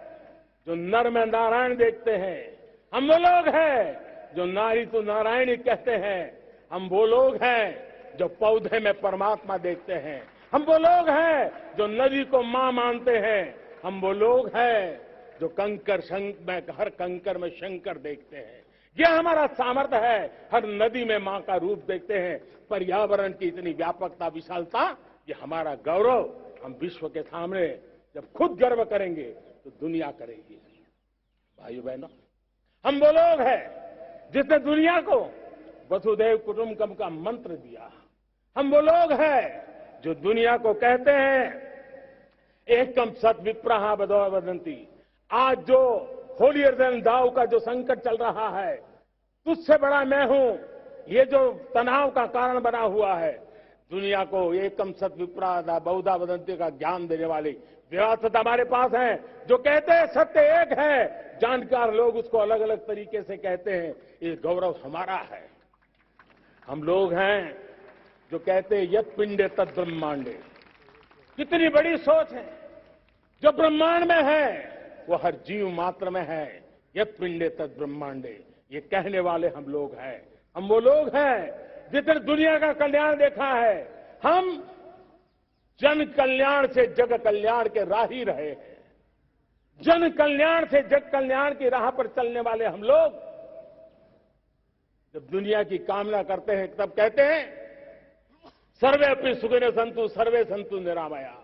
जो नर में नारायण देखते हैं। हम वो लोग हैं जो नारी तो नारायणी कहते हैं। हम वो लोग हैं जो पौधे में परमात्मा देखते हैं। हम वो लोग हैं जो नदी को मां मानते हैं। हम वो लोग हैं जो हर कंकर में शंकर देखते हैं। यह हमारा सामर्थ्य है। हर नदी में मां का रूप देखते हैं। पर्यावरण की इतनी व्यापकता, विशालता, ये हमारा गौरव। हम विश्व के सामने जब खुद गर्व करेंगे तो दुनिया करेगी। भाइयों बहनों, हम वो लोग हैं जिसने दुनिया को वसुधैव कुटुंबकम का मंत्र दिया। हम वो लोग हैं जो दुनिया को कहते हैं एकम सत विप्रहा वदन्ति, आज जो होलियर देन दाऊ का जो संकट चल रहा है, तुझसे बड़ा मैं हूं, ये जो तनाव का कारण बना हुआ है, दुनिया को एकम सत विप्रादा बहुधा वदंती का ज्ञान देने वाली विरासत हमारे पास है। जो कहते हैं सत्य एक है, जानकार लोग उसको अलग अलग तरीके से कहते हैं। ये गौरव हमारा है। हम लोग हैं जो कहते हैं यत पिंडे तद ब्रह्मांडे। कितनी बड़ी सोच है। जो ब्रह्मांड में है वो हर जीव मात्र में है। यत पिंडे तद ब्रह्मांडे, ये कहने वाले हम लोग हैं। हम वो लोग हैं जितने दुनिया का कल्याण देखा है। हम जन कल्याण से जग कल्याण के राही रहे हैं। जन कल्याण से जग कल्याण की राह पर चलने वाले हम लोग जब दुनिया की कामना करते हैं तब कहते हैं सर्वे अपनी सुखिनो संतु सर्वे संतु निरामया।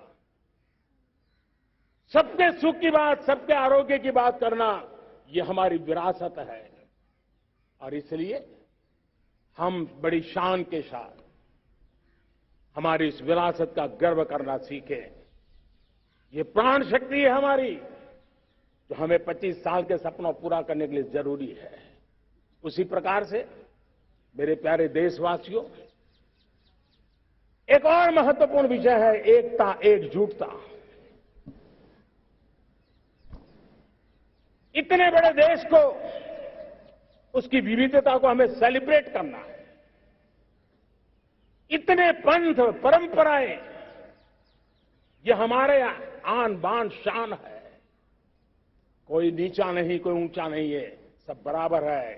सबके सुख की बात, सबके आरोग्य की बात करना, ये हमारी विरासत है। और इसलिए हम बड़ी शान के साथ हमारी इस विरासत का गर्व करना सीखें। ये प्राण शक्ति है हमारी, जो हमें 25 साल के सपनों पूरा करने के लिए जरूरी है। उसी प्रकार से मेरे प्यारे देशवासियों, एक और महत्वपूर्ण विषय है एकता, एकजुटता। इतने बड़े देश को, उसकी विविधता को हमें सेलिब्रेट करना है। इतने पंथ परंपराएं, ये हमारे आन बान शान है। कोई नीचा नहीं, कोई ऊंचा नहीं है, सब बराबर है।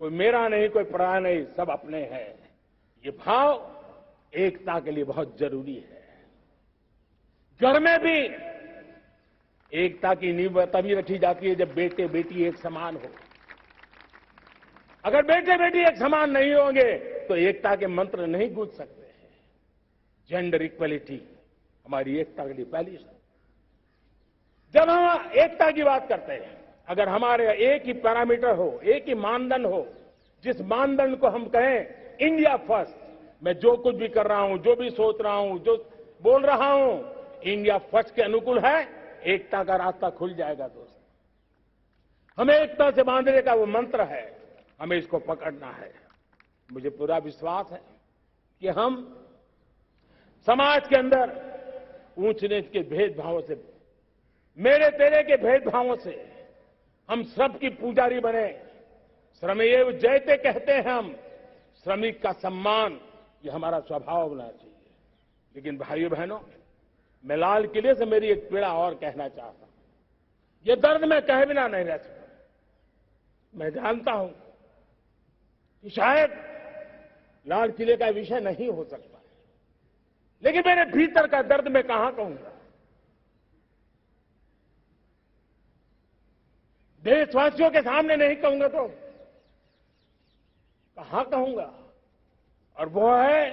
कोई मेरा नहीं, कोई पराया नहीं, सब अपने हैं। ये भाव एकता के लिए बहुत जरूरी है। घर में भी एकता की नींव तभी रखी जाती है जब बेटे बेटी एक समान हो। अगर बेटे बेटी एक समान नहीं होंगे तो एकता के मंत्र नहीं गूंज सकते हैं। जेंडर इक्वलिटी हमारी एकता के लिए पहली शर्त। जब हम एकता की बात करते हैं, अगर हमारे एक ही पैरामीटर हो, एक ही मानदंड हो, जिस मानदंड को हम कहें इंडिया फर्स्ट, मैं जो कुछ भी कर रहा हूं, जो भी सोच रहा हूं, जो बोल रहा हूं, इंडिया फर्स्ट के अनुकूल है, एकता का रास्ता खुल जाएगा। दोस्त, हमें एकता से बांधने का वो मंत्र है, हमें इसको पकड़ना है। मुझे पूरा विश्वास है कि हम समाज के अंदर ऊंच नीच के भेदभावों से, मेरे तेरे के भेदभावों से हम सबकी पुजारी बने। श्रमेव जयते कहते हैं हम, श्रमिक का सम्मान, ये हमारा स्वभाव होना चाहिए। लेकिन भाइयों बहनों, मैं लाल किले से मेरी एक पीड़ा और कहना चाहता हूं। ये दर्द मैं कहे बिना नहीं रह सकता। मैं जानता हूं कि शायद लाल किले का विषय नहीं हो सकता, लेकिन मेरे भीतर का दर्द मैं कहां कहूंगा। देशवासियों के सामने नहीं कहूंगा तो कहां कहूंगा। और वो है,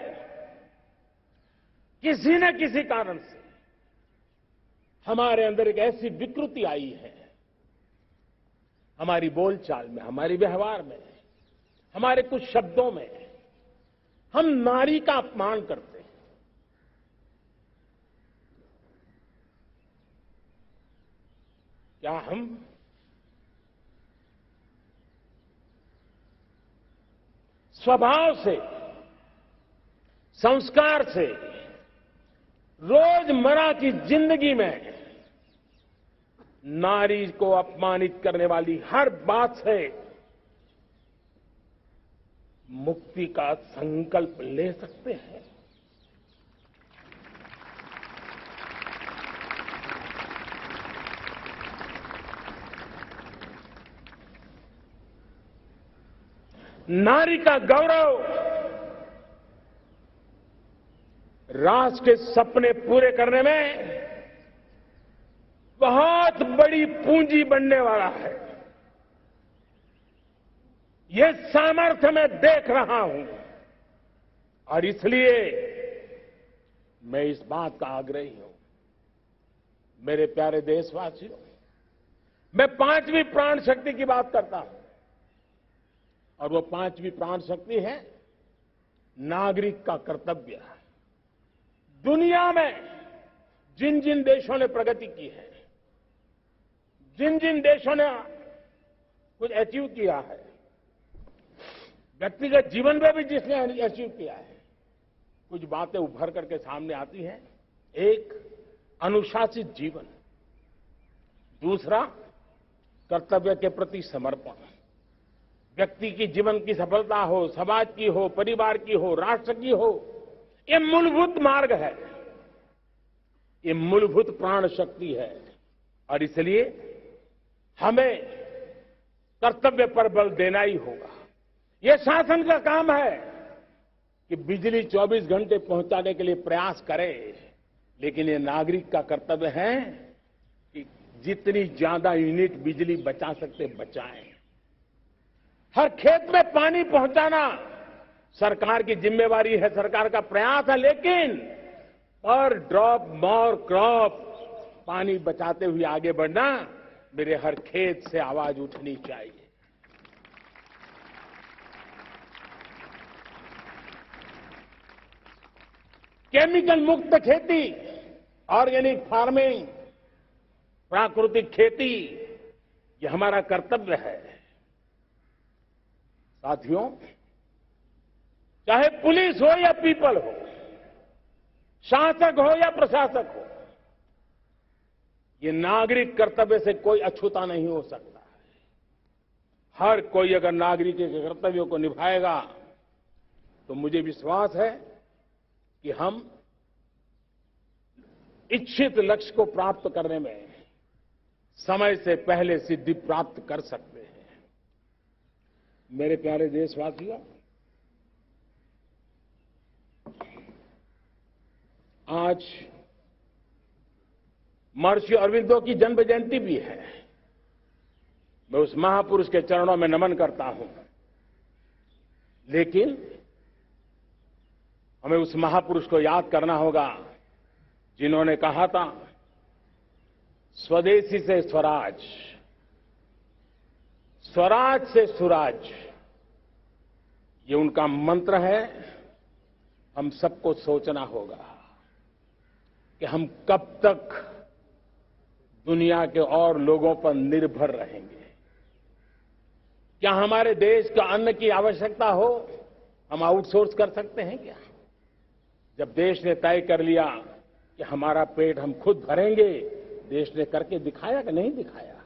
किसी न किसी कारण से हमारे अंदर एक ऐसी विकृति आई है, हमारी बोलचाल में, हमारे व्यवहार में, हमारे कुछ शब्दों में, हम नारी का अपमान करते हैं। क्या हम स्वभाव से, संस्कार से, रोजमर्रा की जिंदगी में नारी को अपमानित करने वाली हर बात से मुक्ति का संकल्प ले सकते हैं? नारी का गौरव राष्ट्र के सपने पूरे करने में बहुत बड़ी पूंजी बनने वाला है। ये सामर्थ्य मैं देख रहा हूं और इसलिए मैं इस बात का आग्रही हूं। मेरे प्यारे देशवासियों, मैं 5वीं प्राण शक्ति की बात करता हूं और वो 5वीं प्राण शक्ति है नागरिक का कर्तव्य। दुनिया में जिन जिन देशों ने प्रगति की है, जिन जिन देशों ने कुछ अचीव किया है, व्यक्तिगत जीवन में भी जिसने अचीव किया है, कुछ बातें उभर करके सामने आती हैं। एक, अनुशासित जीवन। दूसरा, कर्तव्य के प्रति समर्पण। व्यक्ति की जीवन की सफलता हो, समाज की हो, परिवार की हो, राष्ट्र की हो, ये मूलभूत मार्ग है, ये मूलभूत प्राण शक्ति है। और इसलिए हमें कर्तव्य पर बल देना ही होगा। ये शासन का काम है कि बिजली 24 घंटे पहुंचाने के लिए प्रयास करे, लेकिन ये नागरिक का कर्तव्य है कि जितनी ज्यादा यूनिट बिजली बचा सकते बचाएं। हर खेत में पानी पहुंचाना सरकार की जिम्मेवारी है, सरकार का प्रयास है, लेकिन पर ड्रॉप मोर क्रॉप, पानी बचाते हुए आगे बढ़ना, मेरे हर खेत से आवाज उठनी चाहिए। केमिकल मुक्त खेती, ऑर्गेनिक फार्मिंग, प्राकृतिक खेती, ये हमारा कर्तव्य है। साथियों, चाहे पुलिस हो या पीपल हो, शासक हो या प्रशासक हो, ये नागरिक कर्तव्य से कोई अछूता नहीं हो सकता है। हर कोई अगर नागरिक के कर्तव्यों को निभाएगा तो मुझे विश्वास है कि हम इच्छित लक्ष्य को प्राप्त करने में समय से पहले सिद्धि प्राप्त कर सकते हैं। मेरे प्यारे देशवासियों, आज महर्षि अरविंदो की जन्म जयंती भी है। मैं उस महापुरुष के चरणों में नमन करता हूं, लेकिन हमें उस महापुरुष को याद करना होगा जिन्होंने कहा था, स्वदेशी से स्वराज, स्वराज से सुराज। ये उनका मंत्र है। हम सबको सोचना होगा कि हम कब तक दुनिया के और लोगों पर निर्भर रहेंगे। क्या हमारे देश का अन्न की आवश्यकता हो, हम आउटसोर्स कर सकते हैं क्या? जब देश ने तय कर लिया कि हमारा पेट हम खुद भरेंगे, देश ने करके दिखाया कि नहीं दिखाया?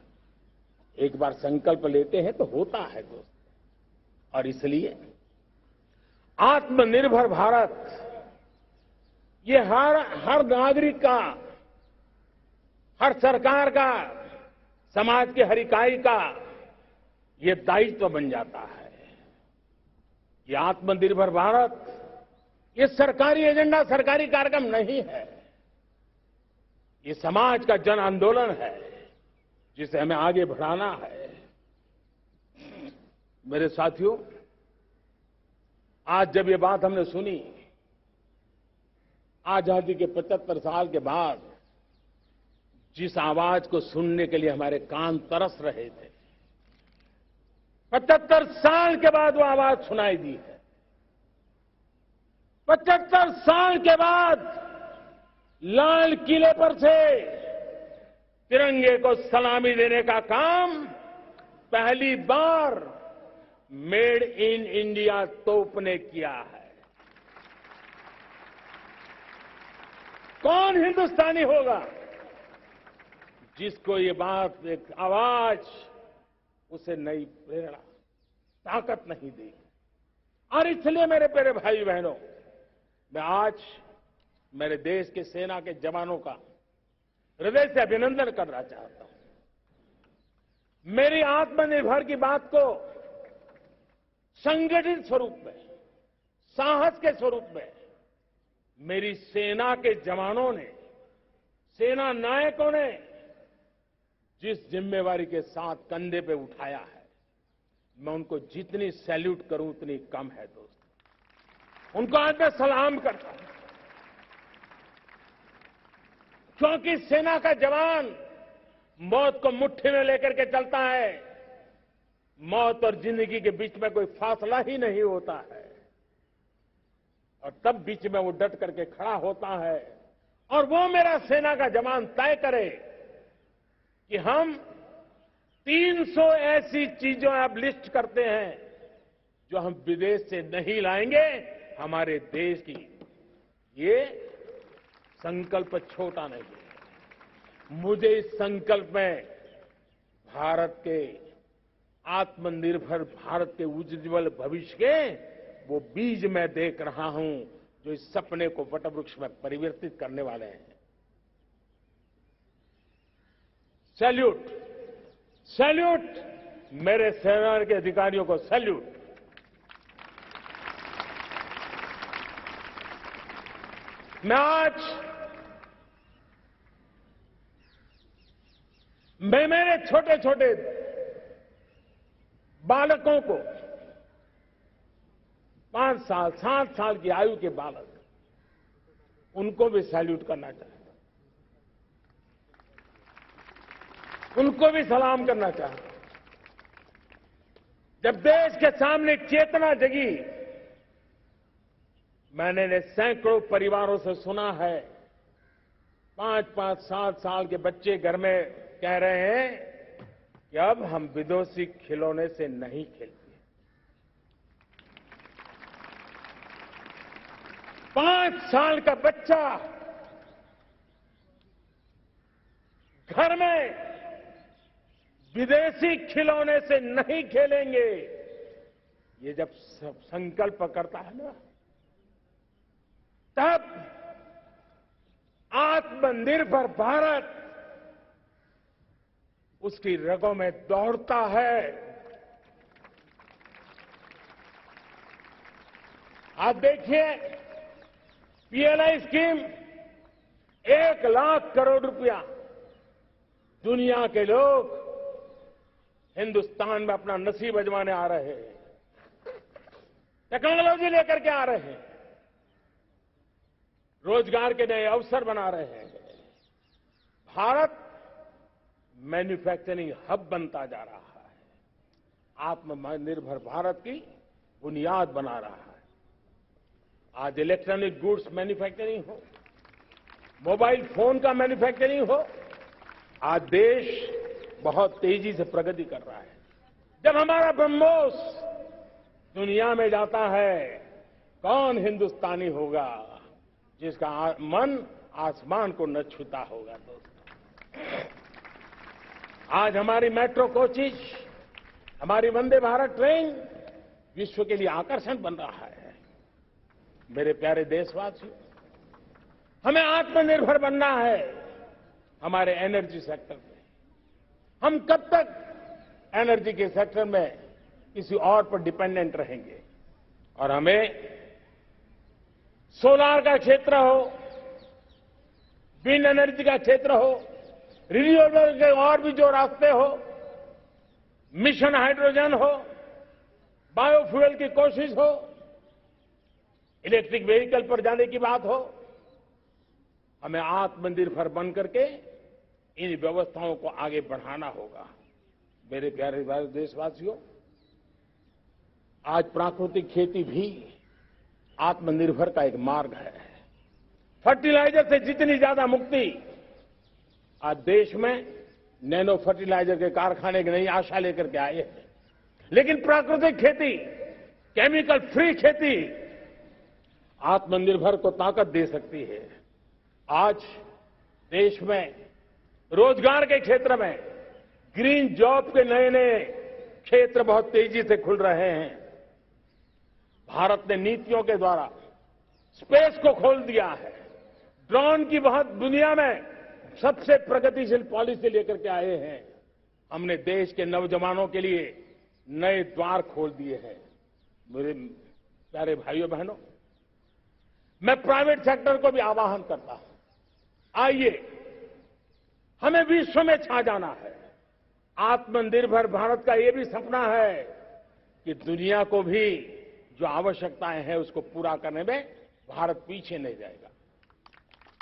एक बार संकल्प लेते हैं तो होता है दोस्त। और इसलिए आत्मनिर्भर भारत, ये हर नागरिक का, हर सरकार का, समाज के हर इकाई का ये दायित्व बन जाता है। ये आत्मनिर्भर भारत, ये सरकारी एजेंडा, सरकारी कार्यक्रम नहीं है। ये समाज का जन आंदोलन है जिसे हमें आगे बढ़ाना है। मेरे साथियों, आज जब ये बात हमने सुनी, आजादी के 75 साल के बाद जिस आवाज को सुनने के लिए हमारे कान तरस रहे थे, 75 साल के बाद वो आवाज सुनाई दी है। 75 साल के बाद लाल किले पर से तिरंगे को सलामी देने का काम पहली बार मेड इन इंडिया तोप ने किया है। कौन हिंदुस्तानी होगा जिसको ये बात, एक आवाज उसे नई प्रेरणा, ताकत नहीं दी? और इसलिए मेरे प्यारे भाई बहनों, मैं आज मेरे देश के सेना के जवानों का हृदय से अभिनंदन करना चाहता हूं। मेरी आत्मनिर्भर की बात को संगठित स्वरूप में, साहस के स्वरूप में मेरी सेना के जवानों ने, सेना नायकों ने जिस जिम्मेवारी के साथ कंधे पे उठाया है, मैं उनको जितनी सैल्यूट करूं उतनी कम है दोस्तों। उनको आज मैं सलाम करता हूं, क्योंकि सेना का जवान मौत को मुट्ठी में लेकर के चलता है। मौत और जिंदगी के बीच में कोई फासला ही नहीं होता है, और तब बीच में वो डट करके खड़ा होता है। और वो मेरा सेना का जवान तय करे कि हम 300 ऐसी चीजों आप लिस्ट करते हैं जो हम विदेश से नहीं लाएंगे, हमारे देश की। ये संकल्प छोटा नहीं है। मुझे इस संकल्प में भारत के आत्मनिर्भर भारत के उज्ज्वल भविष्य के वो बीज मैं देख रहा हूं जो इस सपने को वटवृक्ष में परिवर्तित करने वाले हैं। सैल्यूट, सैल्यूट मेरे सेना के अधिकारियों को, सैल्यूट। मैं मेरे छोटे छोटे बालकों को, 5 साल 7 साल की आयु के बालक, उनको भी सैल्यूट करना चाहता हूं, उनको भी सलाम करना चाहता हूं। जब देश के सामने चेतना जगी, मैंने सैकड़ों परिवारों से सुना है, 5-5, 7 साल के बच्चे घर में कह रहे हैं कि अब हम विदेशी खिलौने से नहीं खेलते। 5 साल का बच्चा घर में विदेशी खिलौने से नहीं खेलेंगे, ये जब संकल्प करता है ना, तब आत्मनिर्भर भारत उसकी रगों में दौड़ता है। आप देखिए, पीएलआई स्कीम 1 लाख करोड़ रुपया दुनिया के लोग हिंदुस्तान में अपना नसीब आजमाने आ रहे हैं, टेक्नोलॉजी लेकर के आ रहे हैं, रोजगार के नए अवसर बना रहे हैं। भारत मैन्युफैक्चरिंग हब बनता जा रहा है, आत्मनिर्भर भारत की बुनियाद बना रहा है। आज इलेक्ट्रॉनिक गुड्स मैन्युफैक्चरिंग हो, मोबाइल फोन का मैन्युफैक्चरिंग हो, आज देश बहुत तेजी से प्रगति कर रहा है। जब हमारा ब्रह्मोस दुनिया में जाता है, कौन हिंदुस्तानी होगा जिसका मन आसमान को न छूता होगा। दोस्तों, आज हमारी मेट्रो कोचेज, हमारी वंदे भारत ट्रेन विश्व के लिए आकर्षण बन रहा है। मेरे प्यारे देशवासियों, हमें आत्मनिर्भर बनना है हमारे एनर्जी सेक्टर में। हम कब तक एनर्जी के सेक्टर में किसी और पर डिपेंडेंट रहेंगे? और हमें सोलार का क्षेत्र हो, विंड एनर्जी का क्षेत्र हो, रिन्यूएबल के और भी जो रास्ते हो, मिशन हाइड्रोजन हो, बायोफ्यूल की कोशिश हो, इलेक्ट्रिक व्हीकल पर जाने की बात हो, हमें आत्मनिर्भर बन करके इन व्यवस्थाओं को आगे बढ़ाना होगा। मेरे प्यारे देशवासियों, आज प्राकृतिक खेती भी आत्मनिर्भर का एक मार्ग है। फर्टिलाइजर से जितनी ज्यादा मुक्ति, आज देश में नैनो फर्टिलाइजर के कारखाने की नई आशा लेकर के आए हैं। लेकिन प्राकृतिक खेती, केमिकल फ्री खेती आत्मनिर्भर को ताकत दे सकती है। आज देश में रोजगार के क्षेत्र में ग्रीन जॉब के नए नए क्षेत्र बहुत तेजी से खुल रहे हैं। भारत ने नीतियों के द्वारा स्पेस को खोल दिया है। ड्रोन की बहुत दुनिया में सबसे प्रगतिशील पॉलिसी लेकर के आए हैं। हमने देश के नौजवानों के लिए नए द्वार खोल दिए हैं। मेरे प्यारे भाइयों बहनों, मैं प्राइवेट सेक्टर को भी आह्वान करता हूं, आइए हमें विश्व में छा जाना है। आत्मनिर्भर भारत का ये भी सपना है कि दुनिया को भी जो आवश्यकताएं हैं उसको पूरा करने में भारत पीछे नहीं जाएगा।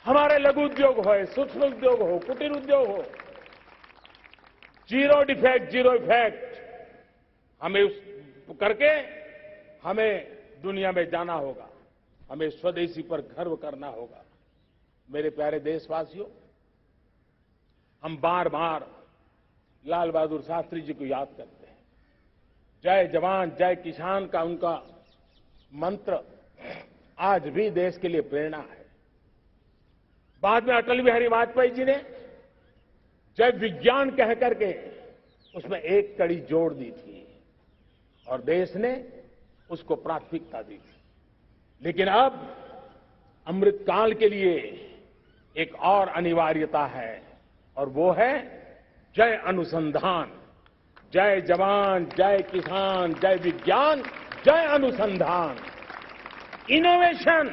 हमारे लघु उद्योग हो, सूक्ष्म उद्योग हो, कुटीर उद्योग हो, जीरो डिफेक्ट, जीरो इफेक्ट, हमें उस करके हमें दुनिया में जाना होगा। हमें स्वदेशी पर गर्व करना होगा। मेरे प्यारे देशवासियों, हम बार बार लाल बहादुर शास्त्री जी को याद करते हैं। जय जवान जय किसान का उनका मंत्र आज भी देश के लिए प्रेरणा है। बाद में अटल बिहारी वाजपेयी जी ने जय विज्ञान कह करके उसमें एक कड़ी जोड़ दी थी और देश ने उसको प्राथमिकता दी थी। लेकिन अब अमृतकाल के लिए एक और अनिवार्यता है और वो है जय अनुसंधान। जय जवान जय किसान जय विज्ञान जय अनुसंधान, इनोवेशन।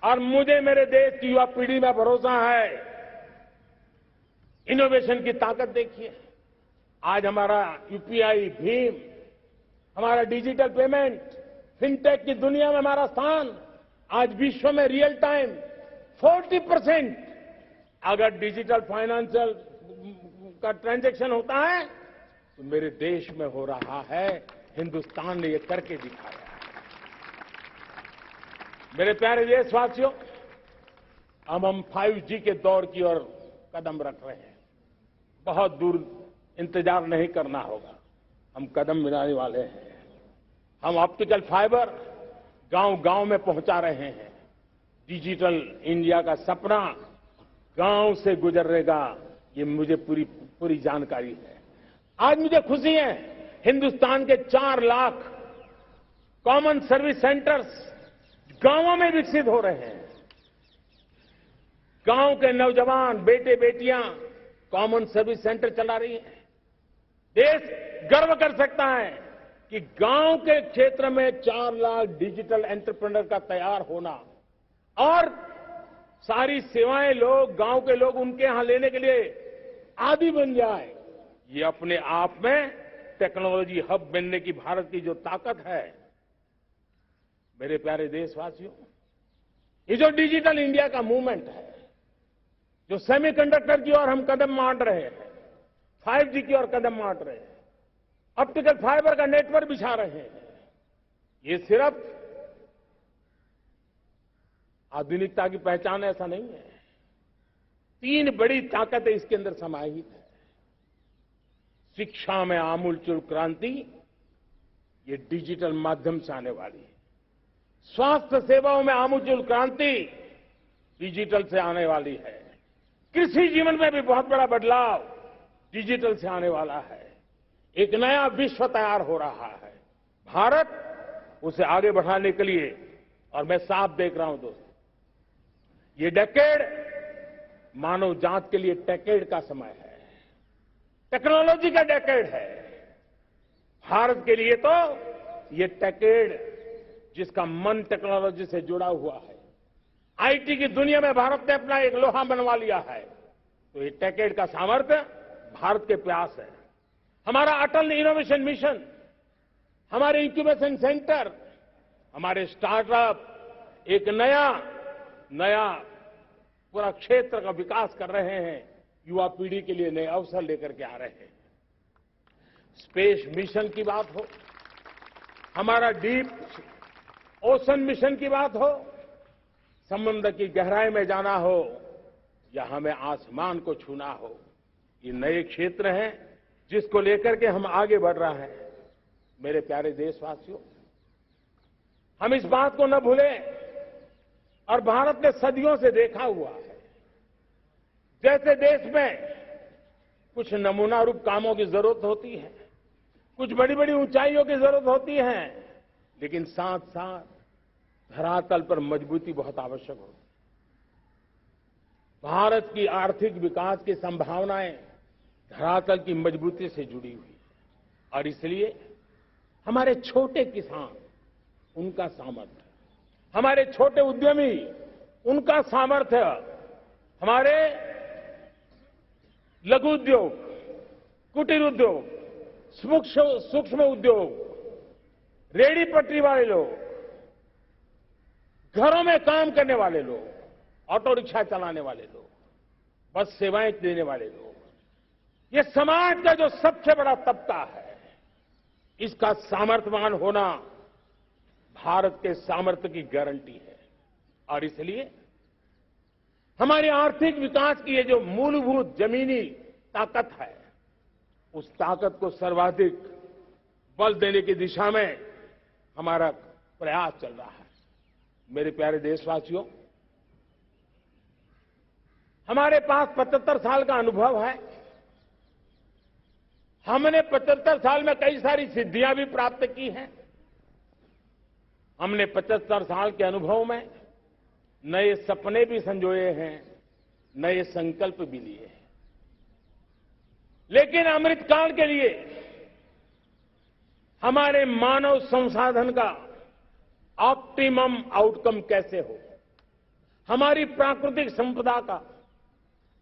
और मुझे मेरे देश की युवा पीढ़ी में भरोसा है। इनोवेशन की ताकत देखिए। आज हमारा यूपीआई, भीम, हमारा डिजिटल पेमेंट, फिनटेक की दुनिया में हमारा स्थान आज विश्व में रियल टाइम 40% अगर डिजिटल फाइनेंशियल का ट्रांजैक्शन होता है तो मेरे देश में हो रहा है। हिंदुस्तान ने ये करके दिखाया है। मेरे प्यारे देशवासियों, अब हम 5G के दौर की ओर कदम रख रहे हैं। बहुत दूर इंतजार नहीं करना होगा, हम कदम मिलाने वाले हैं। हम ऑप्टिकल फाइबर गांव-गांव में पहुंचा रहे हैं। डिजिटल इंडिया का सपना गांव से गुजरेगा, ये मुझे पूरी जानकारी है। आज मुझे खुशी है, हिंदुस्तान के 4 लाख कॉमन सर्विस सेंटर्स गांवों में विकसित हो रहे हैं। गांव के नौजवान बेटे बेटियां कॉमन सर्विस सेंटर चला रही हैं। देश गर्व कर सकता है कि गांव के क्षेत्र में 4 लाख डिजिटल एंटरप्रेन्योर का तैयार होना और सारी सेवाएं गांव के लोग उनके यहां लेने के लिए आदी बन जाए, ये अपने आप में टेक्नोलॉजी हब बनने की भारत की जो ताकत है। मेरे प्यारे देशवासियों, ये जो डिजिटल इंडिया का मूवमेंट है, जो सेमीकंडक्टर की ओर हम कदम मांड रहे हैं, 5G की ओर कदम मांड रहे हैं, ऑप्टिकल फाइबर का नेटवर्क बिछा रहे हैं, ये सिर्फ आधुनिकता की पहचान ऐसा नहीं है। 3 बड़ी ताकतें इसके अंदर समाहित है। शिक्षा में आमूलचूल क्रांति, ये डिजिटल माध्यम से आने वाली है। स्वास्थ्य सेवाओं में आमूलचूल क्रांति डिजिटल से आने वाली है। कृषि जीवन में भी बहुत बड़ा बदलाव डिजिटल से आने वाला है। एक नया विश्व तैयार हो रहा है। भारत उसे आगे बढ़ाने के लिए, और मैं साफ देख रहा हूं दोस्तों, ये डेकेड मानव जात के लिए टेकेड का समय है, टेक्नोलॉजी का डेकेड है। भारत के लिए तो ये टेकेड जिसका मन टेक्नोलॉजी से जुड़ा हुआ है, आईटी की दुनिया में भारत ने अपना एक लोहा बनवा लिया है, तो ये टेकेड का सामर्थ्य भारत के प्रयास है। हमारा अटल इनोवेशन मिशन, हमारे इंक्यूबेशन सेंटर, हमारे स्टार्टअप एक नया पूरा क्षेत्र का विकास कर रहे हैं। युवा पीढ़ी के लिए नए अवसर लेकर के आ रहे हैं। स्पेस मिशन की बात हो, हमारा डीप ओशन मिशन की बात हो, समुद्र की गहराई में जाना हो या हमें आसमान को छूना हो, ये नए क्षेत्र हैं जिसको लेकर के हम आगे बढ़ रहे हैं। मेरे प्यारे देशवासियों, हम इस बात को न भूलें, और भारत ने सदियों से देखा हुआ है, जैसे देश में कुछ नमूना रूप कामों की जरूरत होती है, कुछ बड़ी बड़ी ऊंचाइयों की जरूरत होती है, लेकिन साथ साथ धरातल पर मजबूती बहुत आवश्यक होती है। भारत की आर्थिक विकास की संभावनाएं धरातल की मजबूती से जुड़ी हुई है, और इसलिए हमारे छोटे किसान, उनका सामर्थ्य, हमारे छोटे उद्यमी, उनका सामर्थ्य, हमारे लघु उद्योग, कुटीर उद्योग, सूक्ष्म उद्योग, रेहड़ी पटरी वाले लोग, घरों में काम करने वाले लोग, ऑटो रिक्शा चलाने वाले लोग, बस सेवाएं देने वाले लोग, ये समाज का जो सबसे बड़ा तबका है, इसका सामर्थ्यवान होना भारत के सामर्थ्य की गारंटी है। और इसलिए हमारे आर्थिक विकास की ये जो मूलभूत जमीनी ताकत है, उस ताकत को सर्वाधिक बल देने की दिशा में हमारा प्रयास चल रहा है। मेरे प्यारे देशवासियों, हमारे पास 75 साल का अनुभव है। हमने 75 साल में कई सारी सिद्धियां भी प्राप्त की हैं। हमने 75 साल के अनुभव में नए सपने भी संजोए हैं, नए संकल्प भी लिए हैं। लेकिन अमृतकाल के लिए हमारे मानव संसाधन का ऑप्टिमम आउटकम कैसे हो, हमारी प्राकृतिक संपदा का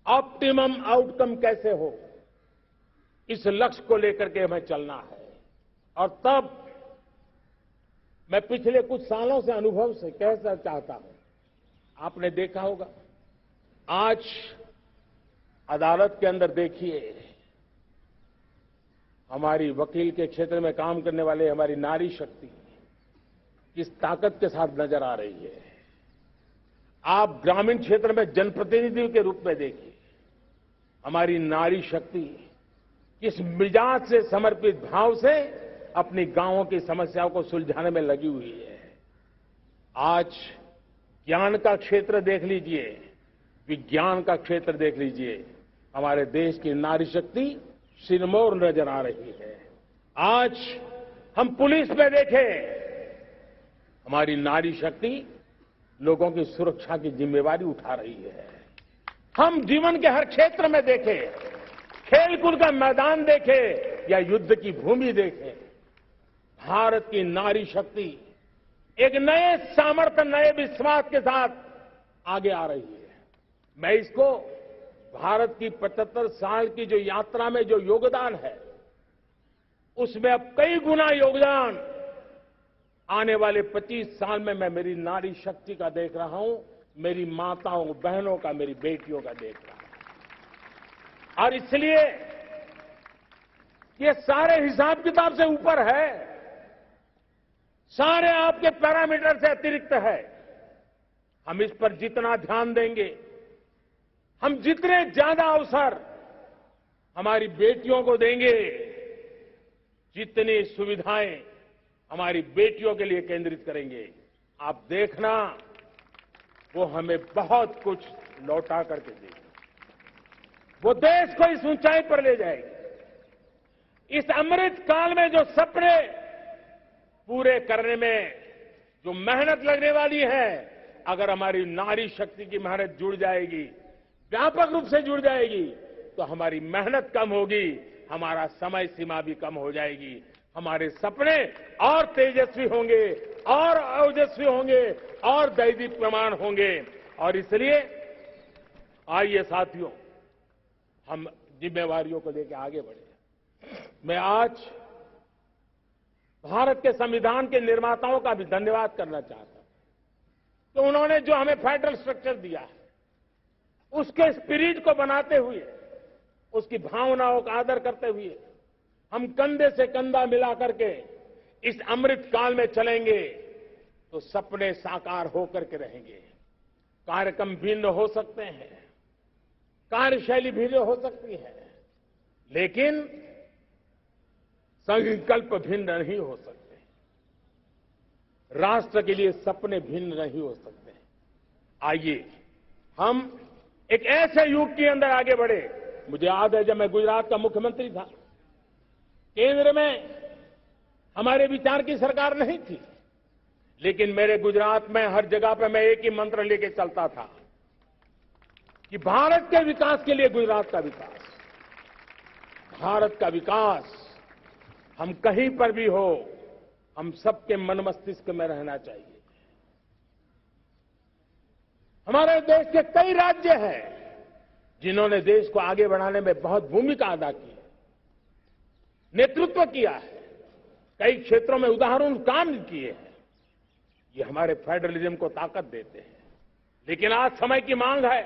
ऑप्टिमम आउटकम कैसे हो, इस लक्ष्य को लेकर के हमें चलना है। और तब मैं पिछले कुछ सालों से अनुभव से कहना चाहता हूं, आपने देखा होगा आज अदालत के अंदर देखिए, हमारी वकील के क्षेत्र में काम करने वाले हमारी नारी शक्ति किस ताकत के साथ नजर आ रही है। आप ग्रामीण क्षेत्र में जनप्रतिनिधियों के रूप में देखिए, हमारी नारी शक्ति किस मिजाज से, समर्पित भाव से अपनी गांवों की समस्याओं को सुलझाने में लगी हुई है। आज ज्ञान का क्षेत्र देख लीजिए, विज्ञान का क्षेत्र देख लीजिए, हमारे देश की नारी शक्ति सिरमौर नजर आ रही है। आज हम पुलिस में देखें, हमारी नारी शक्ति लोगों की सुरक्षा की जिम्मेवारी उठा रही है। हम जीवन के हर क्षेत्र में देखें, खेलकूद का मैदान देखें या युद्ध की भूमि देखें, भारत की नारी शक्ति एक नए सामर्थ्य, नए विश्वास के साथ आगे आ रही है। मैं इसको भारत की 75 साल की जो यात्रा में जो योगदान है, उसमें अब कई गुना योगदान आने वाले 25 साल में मैं मेरी नारी शक्ति का देख रहा हूं, मेरी माताओं, बहनों का, मेरी बेटियों का देख रहा हूं। और इसलिए ये सारे हिसाब किताब से ऊपर है, सारे आपके पैरामीटर से अतिरिक्त है। हम इस पर जितना ध्यान देंगे, हम जितने ज्यादा अवसर हमारी बेटियों को देंगे, जितनी सुविधाएं हमारी बेटियों के लिए केंद्रित करेंगे, आप देखना वो हमें बहुत कुछ लौटा करके देगी। वो देश को इस ऊंचाई पर ले जाएगी। इस अमृत काल में जो सपने पूरे करने में जो मेहनत लगने वाली है, अगर हमारी नारी शक्ति की मेहनत जुड़ जाएगी, व्यापक रूप से जुड़ जाएगी, तो हमारी मेहनत कम होगी, हमारा समय सीमा भी कम हो जाएगी, हमारे सपने और तेजस्वी होंगे, और ओजस्वी होंगे, और दैदीप्यमान होंगे। और इसलिए आइए साथियों, हम जिम्मेवारियों को लेकर आगे बढ़े। मैं आज भारत के संविधान के निर्माताओं का भी धन्यवाद करना चाहता हूं कि उन्होंने जो हमें फेडरल स्ट्रक्चर दिया है, उसके स्पिरिट को बनाते हुए, उसकी भावनाओं का आदर करते हुए हम कंधे से कंधा मिला करके इस अमृत काल में चलेंगे तो सपने साकार होकर के रहेंगे। कार्यक्रम भिन्न हो सकते हैं, कार्यशैली भिन्न हो सकती है, लेकिन संकल्प भिन्न नहीं हो सकते। राष्ट्र के लिए सपने भिन्न नहीं हो सकते। आइए हम एक ऐसे युग के अंदर आगे बढ़े। मुझे याद है जब मैं गुजरात का मुख्यमंत्री था, केंद्र में हमारे विचार की सरकार नहीं थी, लेकिन मेरे गुजरात में हर जगह पे मैं एक ही मंत्र लेके चलता था कि भारत के विकास के लिए गुजरात का विकास, भारत का विकास हम कहीं पर भी हो, हम सबके मन मस्तिष्क में रहना चाहिए। हमारे देश के कई राज्य हैं जिन्होंने देश को आगे बढ़ाने में बहुत भूमिका अदा की है, नेतृत्व किया है, कई क्षेत्रों में उदाहरण काम किए हैं। ये हमारे फेडरलिज्म को ताकत देते हैं। लेकिन आज समय की मांग है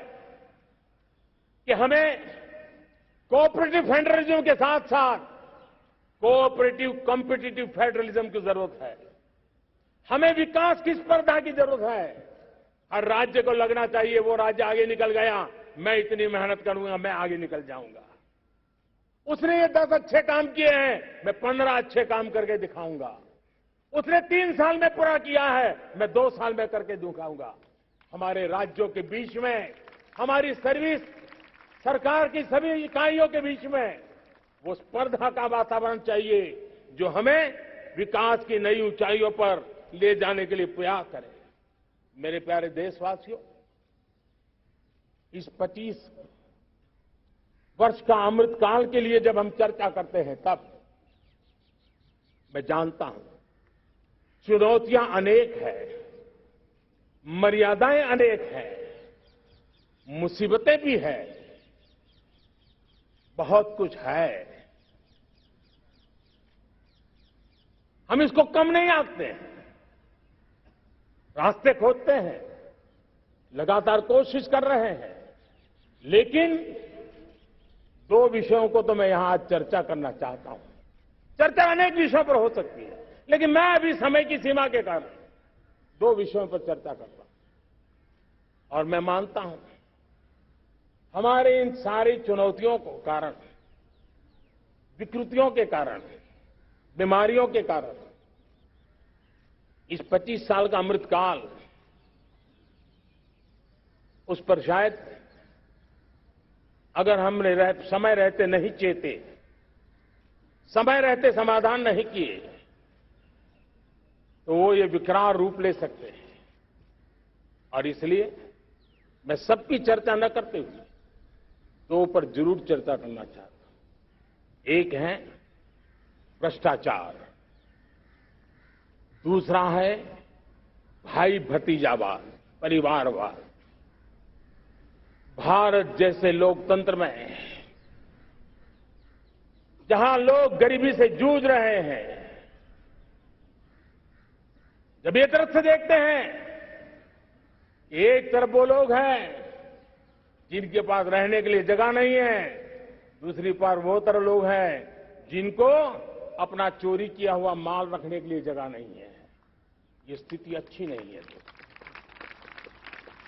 कि हमें कोऑपरेटिव फेडरलिज्म के साथ साथ कोऑपरेटिव कॉम्पिटिटिव फेडरलिज्म की जरूरत है। हमें विकास की स्पर्धा की जरूरत है। हर राज्य को लगना चाहिए वो राज्य आगे निकल गया, मैं इतनी मेहनत करूंगा, मैं आगे निकल जाऊंगा। उसने ये 10 अच्छे काम किए हैं, मैं 15 अच्छे काम करके दिखाऊंगा। उसने 3 साल में पूरा किया है, मैं 2 साल में करके दिखाऊंगा। हमारे राज्यों के बीच में, हमारी सर्विस, सरकार की सभी इकाइयों के बीच में वो स्पर्धा का वातावरण चाहिए जो हमें विकास की नई ऊंचाइयों पर ले जाने के लिए प्रयास करे। मेरे प्यारे देशवासियों, इस 25 वर्ष का अमृतकाल के लिए जब हम चर्चा करते हैं, तब मैं जानता हूं चुनौतियां अनेक है, मर्यादाएं अनेक हैं, मुसीबतें भी है, बहुत कुछ है। हम इसको कम नहीं आंकते हैं, रास्ते खोजते हैं, लगातार कोशिश कर रहे हैं, लेकिन 2 विषयों को तो मैं यहां आज चर्चा करना चाहता हूं। चर्चा अनेक विषयों पर हो सकती है, लेकिन मैं अभी समय की सीमा के कारण 2 विषयों पर चर्चा करता हूं। और मैं मानता हूं हमारे इन सारी चुनौतियों के कारण, विकृतियों के कारण, बीमारियों के कारण इस 25 साल का अमृतकाल, उस पर शायद अगर हमने समय रहते नहीं चेते, समय रहते समाधान नहीं किए, तो वो ये विकराल रूप ले सकते हैं। और इसलिए मैं सबकी चर्चा न करते हुए 2 पर जरूर चर्चा करना चाहता हूं। एक है भ्रष्टाचार, दूसरा है भाई भतीजावाद, परिवारवाद। भारत जैसे लोकतंत्र में जहां लोग गरीबी से जूझ रहे हैं, जब एक तरफ से देखते हैं, एक तरफ वो लोग हैं जिनके पास रहने के लिए जगह नहीं है, दूसरी तरफ वो तरह लोग हैं जिनको अपना चोरी किया हुआ माल रखने के लिए जगह नहीं है। ये स्थिति अच्छी नहीं है।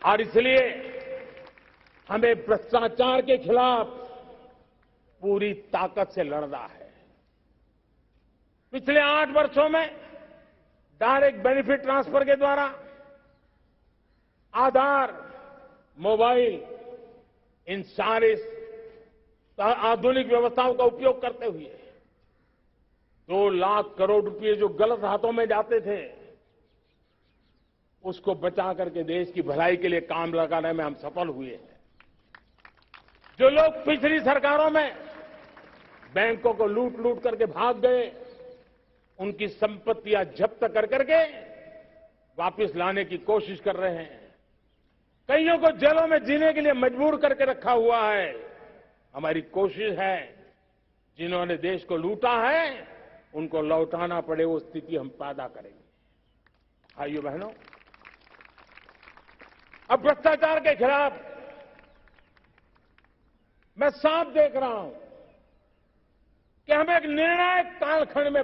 और इसलिए हमें भ्रष्टाचार के खिलाफ पूरी ताकत से लड़ना है। पिछले 8 वर्षों में डायरेक्ट बेनिफिट ट्रांसफर के द्वारा, आधार, मोबाइल, इन सारे आधुनिक व्यवस्थाओं का उपयोग करते हुए 2 लाख करोड़ रुपए जो गलत हाथों में जाते थे, उसको बचा करके देश की भलाई के लिए काम लगाने में हम सफल हुए हैं। जो लोग पिछली सरकारों में बैंकों को लूट लूट करके भाग गए, उनकी संपत्तियां जब्त कर करके वापस लाने की कोशिश कर रहे हैं। कईयों को जेलों में जीने के लिए मजबूर करके रखा हुआ है। हमारी कोशिश है जिन्होंने देश को लूटा है उनको लौटाना पड़े, वो स्थिति हम पैदा करेंगे। भाइयों बहनों, अब भ्रष्टाचार के खिलाफ मैं साफ देख रहा हूं कि हम एक निर्णायक कालखंड में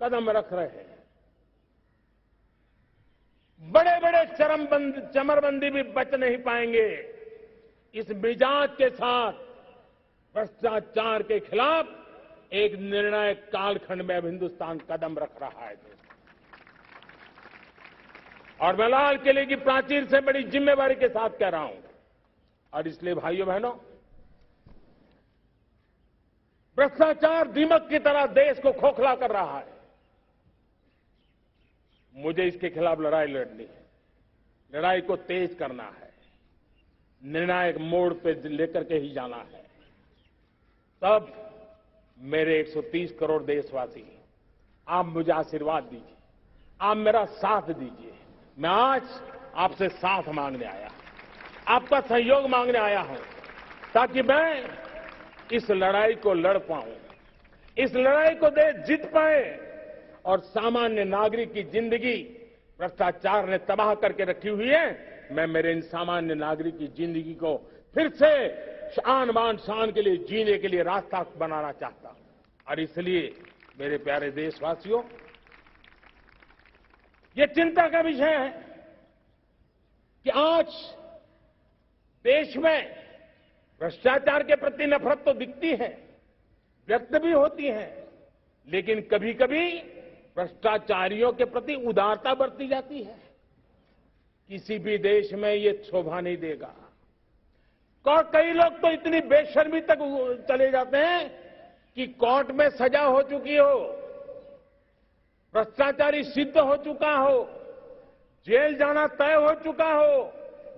कदम रख रहे हैं। बड़े बड़े चमरबंदी भी बच नहीं पाएंगे। इस मिजाज के साथ भ्रष्टाचार के खिलाफ एक निर्णायक कालखंड में अब हिंदुस्तान कदम रख रहा है। और मैं लाल किले की प्राचीर से बड़ी जिम्मेवारी के साथ कह रहा हूं। और इसलिए भाइयों बहनों, भ्रष्टाचार दीमक की तरह देश को खोखला कर रहा है। मुझे इसके खिलाफ लड़ाई लड़नी है, लड़ाई को तेज करना है, निर्णायक मोड़ पे लेकर के ही जाना है। तब मेरे 130 करोड़ देशवासी, आप मुझे आशीर्वाद दीजिए, आप मेरा साथ दीजिए। मैं आज आपसे साथ मांगने आया, आपका सहयोग मांगने आया हूं, ताकि मैं इस लड़ाई को लड़ पाऊं, इस लड़ाई को देश जीत पाए और सामान्य नागरिक की जिंदगी भ्रष्टाचार ने तबाह करके रखी हुई है। मैं मेरे इन सामान्य नागरिक की जिंदगी को फिर से शान बान शान के लिए जीने के लिए रास्ता बनाना चाहता हूं। और इसलिए मेरे प्यारे देशवासियों, ये चिंता का विषय है कि आज देश में भ्रष्टाचार के प्रति नफरत तो दिखती है, व्यक्त भी होती हैं, लेकिन कभी कभी भ्रष्टाचारियों के प्रति उदारता बरती जाती है। किसी भी देश में ये शोभा नहीं देगा। और कई लोग तो इतनी बेशर्मी तक चले जाते हैं कि कोर्ट में सजा हो चुकी हो, भ्रष्टाचारी सिद्ध हो चुका हो, जेल जाना तय हो चुका हो,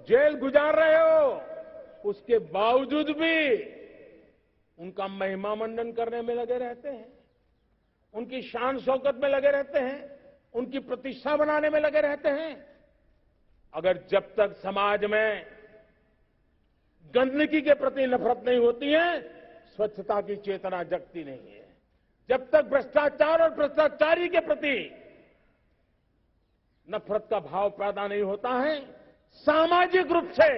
जेल गुजार रहे हो, उसके बावजूद भी उनका महिमा मंडन करने में लगे रहते हैं, उनकी शान शौकत में लगे रहते हैं, उनकी प्रतिष्ठा बनाने में लगे रहते हैं। अगर जब तक समाज में गंदगी के प्रति नफरत नहीं होती है, स्वच्छता की चेतना जगती नहीं है। जब तक भ्रष्टाचार और भ्रष्टाचारी के प्रति नफरत का भाव पैदा नहीं होता है, सामाजिक रूप से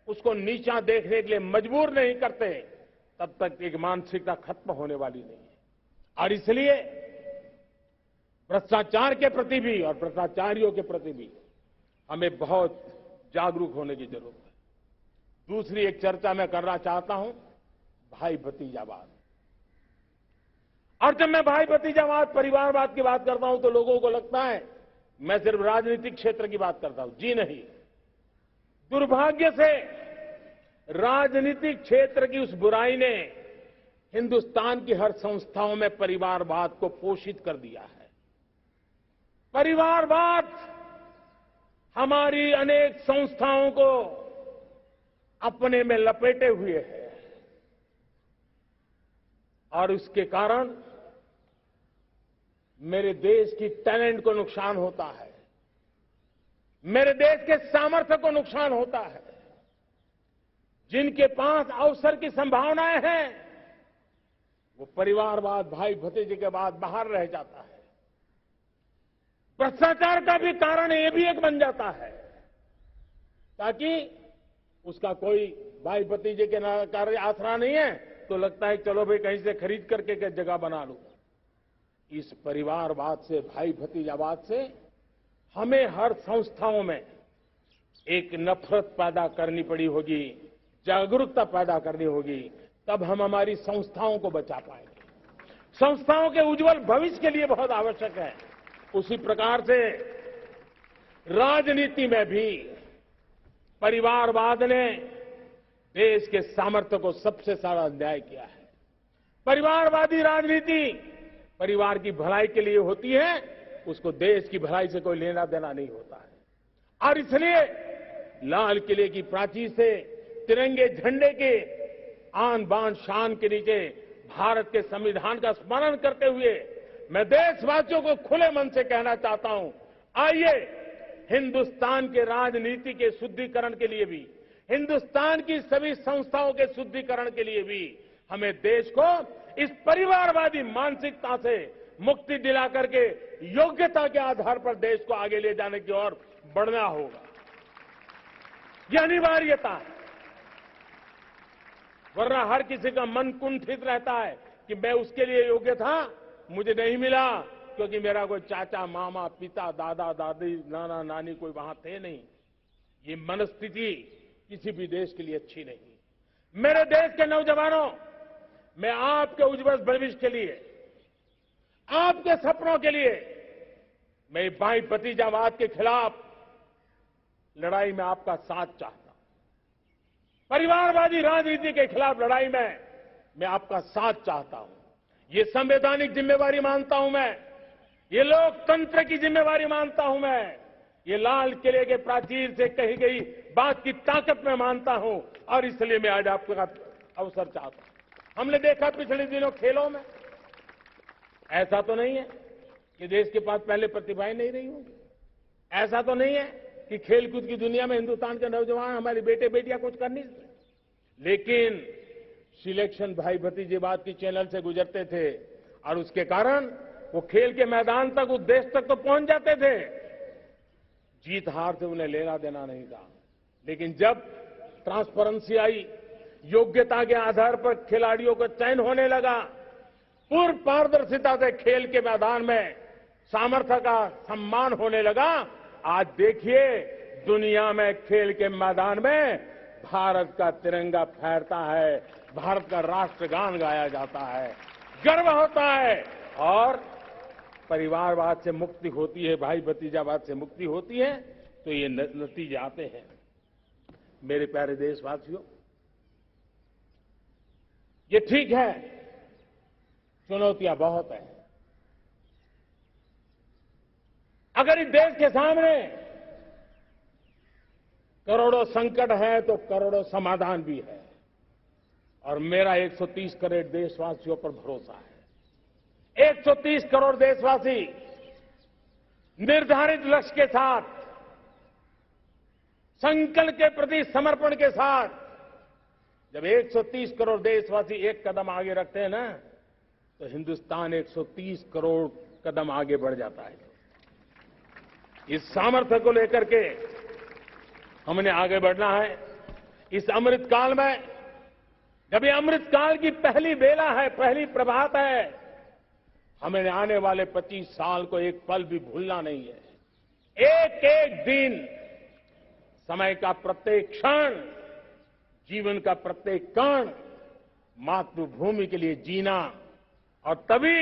उसको नीचा देखने के लिए मजबूर नहीं करते, तब तक एक मानसिकता खत्म होने वाली नहीं है। और इसलिए भ्रष्टाचार के प्रति भी और भ्रष्टाचारियों के प्रति भी हमें बहुत जागरूक होने की जरूरत है। दूसरी एक चर्चा मैं करना चाहता हूं, भाई भतीजावाद। और जब मैं भाई भतीजावाद, परिवारवाद की बात करता हूं तो लोगों को लगता है मैं सिर्फ राजनीतिक क्षेत्र की बात करता हूं। जी नहीं, दुर्भाग्य से राजनीतिक क्षेत्र की उस बुराई ने हिंदुस्तान की हर संस्थाओं में परिवारवाद को पोषित कर दिया है। परिवारवाद हमारी अनेक संस्थाओं को अपने में लपेटे हुए है और उसके कारण मेरे देश की टैलेंट को नुकसान होता है, मेरे देश के सामर्थ्य को नुकसान होता है। जिनके पास अवसर की संभावनाएं हैं, वो परिवारवाद, भाई भतीजे के बाद बाहर रह जाता है। भ्रष्टाचार का भी कारण ये भी एक बन जाता है, ताकि उसका कोई भाई भतीजे के कार्य आसरा नहीं है तो लगता है चलो भाई कहीं से खरीद करके जगह बना लूं। इस परिवारवाद से, भाई भतीजावाद से हमें हर संस्थाओं में एक नफरत पैदा करनी पड़ी होगी, जागरूकता पैदा करनी होगी, तब हम हमारी संस्थाओं को बचा पाएंगे। संस्थाओं के उज्जवल भविष्य के लिए बहुत आवश्यक है। उसी प्रकार से राजनीति में भी परिवारवाद ने देश के सामर्थ्य को सबसे सारा अन्याय किया है। परिवारवादी राजनीति परिवार की भलाई के लिए होती है, उसको देश की भलाई से कोई लेना देना नहीं होता है। और इसलिए लाल किले की प्राचीर से तिरंगे झंडे के आन बान शान के नीचे भारत के संविधान का स्मरण करते हुए मैं देशवासियों को खुले मन से कहना चाहता हूं, आइए हिंदुस्तान के राजनीति के शुद्धिकरण के लिए भी, हिंदुस्तान की सभी संस्थाओं के शुद्धिकरण के लिए भी हमें देश को इस परिवारवादी मानसिकता से मुक्ति दिला करके योग्यता के आधार पर देश को आगे ले जाने की ओर बढ़ना होगा। यह अनिवार्यता है, वरना हर किसी का मन कुंठित रहता है कि मैं उसके लिए योग्य था, मुझे नहीं मिला क्योंकि मेरा कोई चाचा, मामा, पिता, दादा, दादी, नाना, नानी कोई वहां थे नहीं। ये मनस्थिति किसी भी देश के लिए अच्छी नहीं। मेरे देश के नौजवानों, मैं आपके उज्जवल भविष्य के लिए, आपके सपनों के लिए, मैं भाई भतीजावाद के खिलाफ लड़ाई में आपका साथ चाहता हूं। परिवारवादी राजनीति के खिलाफ लड़ाई में मैं आपका साथ चाहता हूं। ये संवैधानिक जिम्मेवारी मानता हूं मैं, ये लोकतंत्र की जिम्मेवारी मानता हूं मैं, ये लाल किले के प्राचीर से कही गई बात की ताकत में मानता हूं और इसलिए मैं आज आपका अवसर चाहता हूं। हमने देखा पिछले दिनों खेलों में, ऐसा तो नहीं है कि देश के पास पहले प्रतिभाएं नहीं रही होंगी, ऐसा तो नहीं है कि खेलकूद की दुनिया में हिंदुस्तान के नौजवान, हमारे बेटे बेटियां कुछ कर नहीं सकते, लेकिन सिलेक्शन भाई भतीजेवाद की चैनल से गुजरते थे और उसके कारण वो खेल के मैदान तक, उस देश तक तो पहुंच जाते थे। जीत हार से उन्हें लेना देना नहीं था, लेकिन जब ट्रांसपेरेंसी आई, योग्यता के आधार पर खिलाड़ियों का चयन होने लगा, पूर्ण पारदर्शिता से खेल के मैदान में सामर्थ्य का सम्मान होने लगा, आज देखिए दुनिया में खेल के मैदान में भारत का तिरंगा फहरता है, भारत का राष्ट्रगान गाया जाता है, गर्व होता है और परिवारवाद से मुक्ति होती है, भाई भतीजावाद से मुक्ति होती है, तो ये नतीजे आते हैं। मेरे प्यारे देशवासियों, ये ठीक है, चुनौतियां बहुत हैं। अगर इस देश के सामने करोड़ों संकट है तो करोड़ों समाधान भी है, और मेरा 130 करोड़ देशवासियों पर भरोसा है। 130 करोड़ देशवासी निर्धारित लक्ष्य के साथ, संकल्प के प्रति समर्पण के साथ, जब 130 करोड़ देशवासी एक कदम आगे रखते हैं ना, तो हिंदुस्तान 130 करोड़ कदम आगे बढ़ जाता है। इस सामर्थ्य को लेकर के हमने आगे बढ़ना है। इस अमृत काल में, जब ये अमृत काल की पहली बेला है, पहली प्रभात है, हमें आने वाले 25 साल को एक पल भी भूलना नहीं है। एक एक दिन, समय का प्रत्येक क्षण, जीवन का प्रत्येक कण मातृभूमि के लिए जीना, और तभी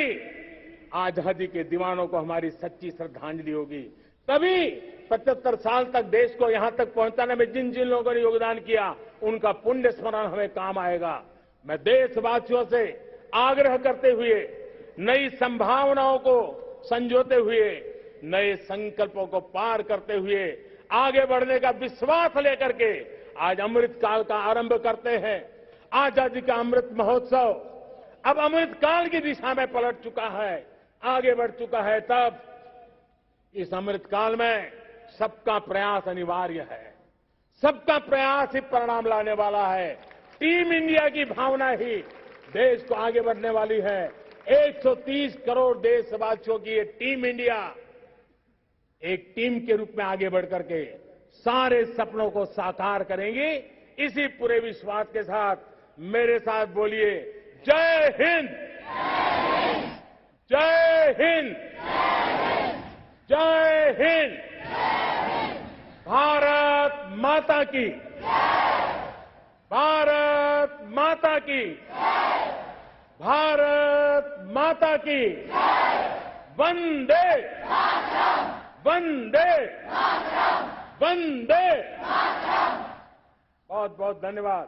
आजादी के दीवानों को हमारी सच्ची श्रद्धांजलि होगी। तभी 75 साल तक देश को यहां तक पहुंचाने में जिन जिन लोगों ने योगदान किया, उनका पुण्य स्मरण हमें काम आएगा। मैं देशवासियों से आग्रह करते हुए, नई संभावनाओं को संजोते हुए, नए संकल्पों को पार करते हुए, आगे बढ़ने का विश्वास लेकर के आज अमृत काल का आरंभ करते हैं। आजादी का अमृत महोत्सव अब अमृत काल की दिशा में पलट चुका है, आगे बढ़ चुका है। तब इस अमृत काल में सबका प्रयास अनिवार्य है। सबका प्रयास ही परिणाम लाने वाला है। टीम इंडिया की भावना ही देश को आगे बढ़ने वाली है। 130 करोड़ देशवासियों की ये टीम इंडिया एक टीम के रूप में आगे बढ़ करके सारे सपनों को साकार करेंगी। इसी पूरे विश्वास के साथ मेरे साथ बोलिए, जय हिंद, जय हिंद, जय हिंद। भारत माता की, भारत माता की, भारत माता की। वंदे, वंदे, वंदे। बहुत बहुत धन्यवाद।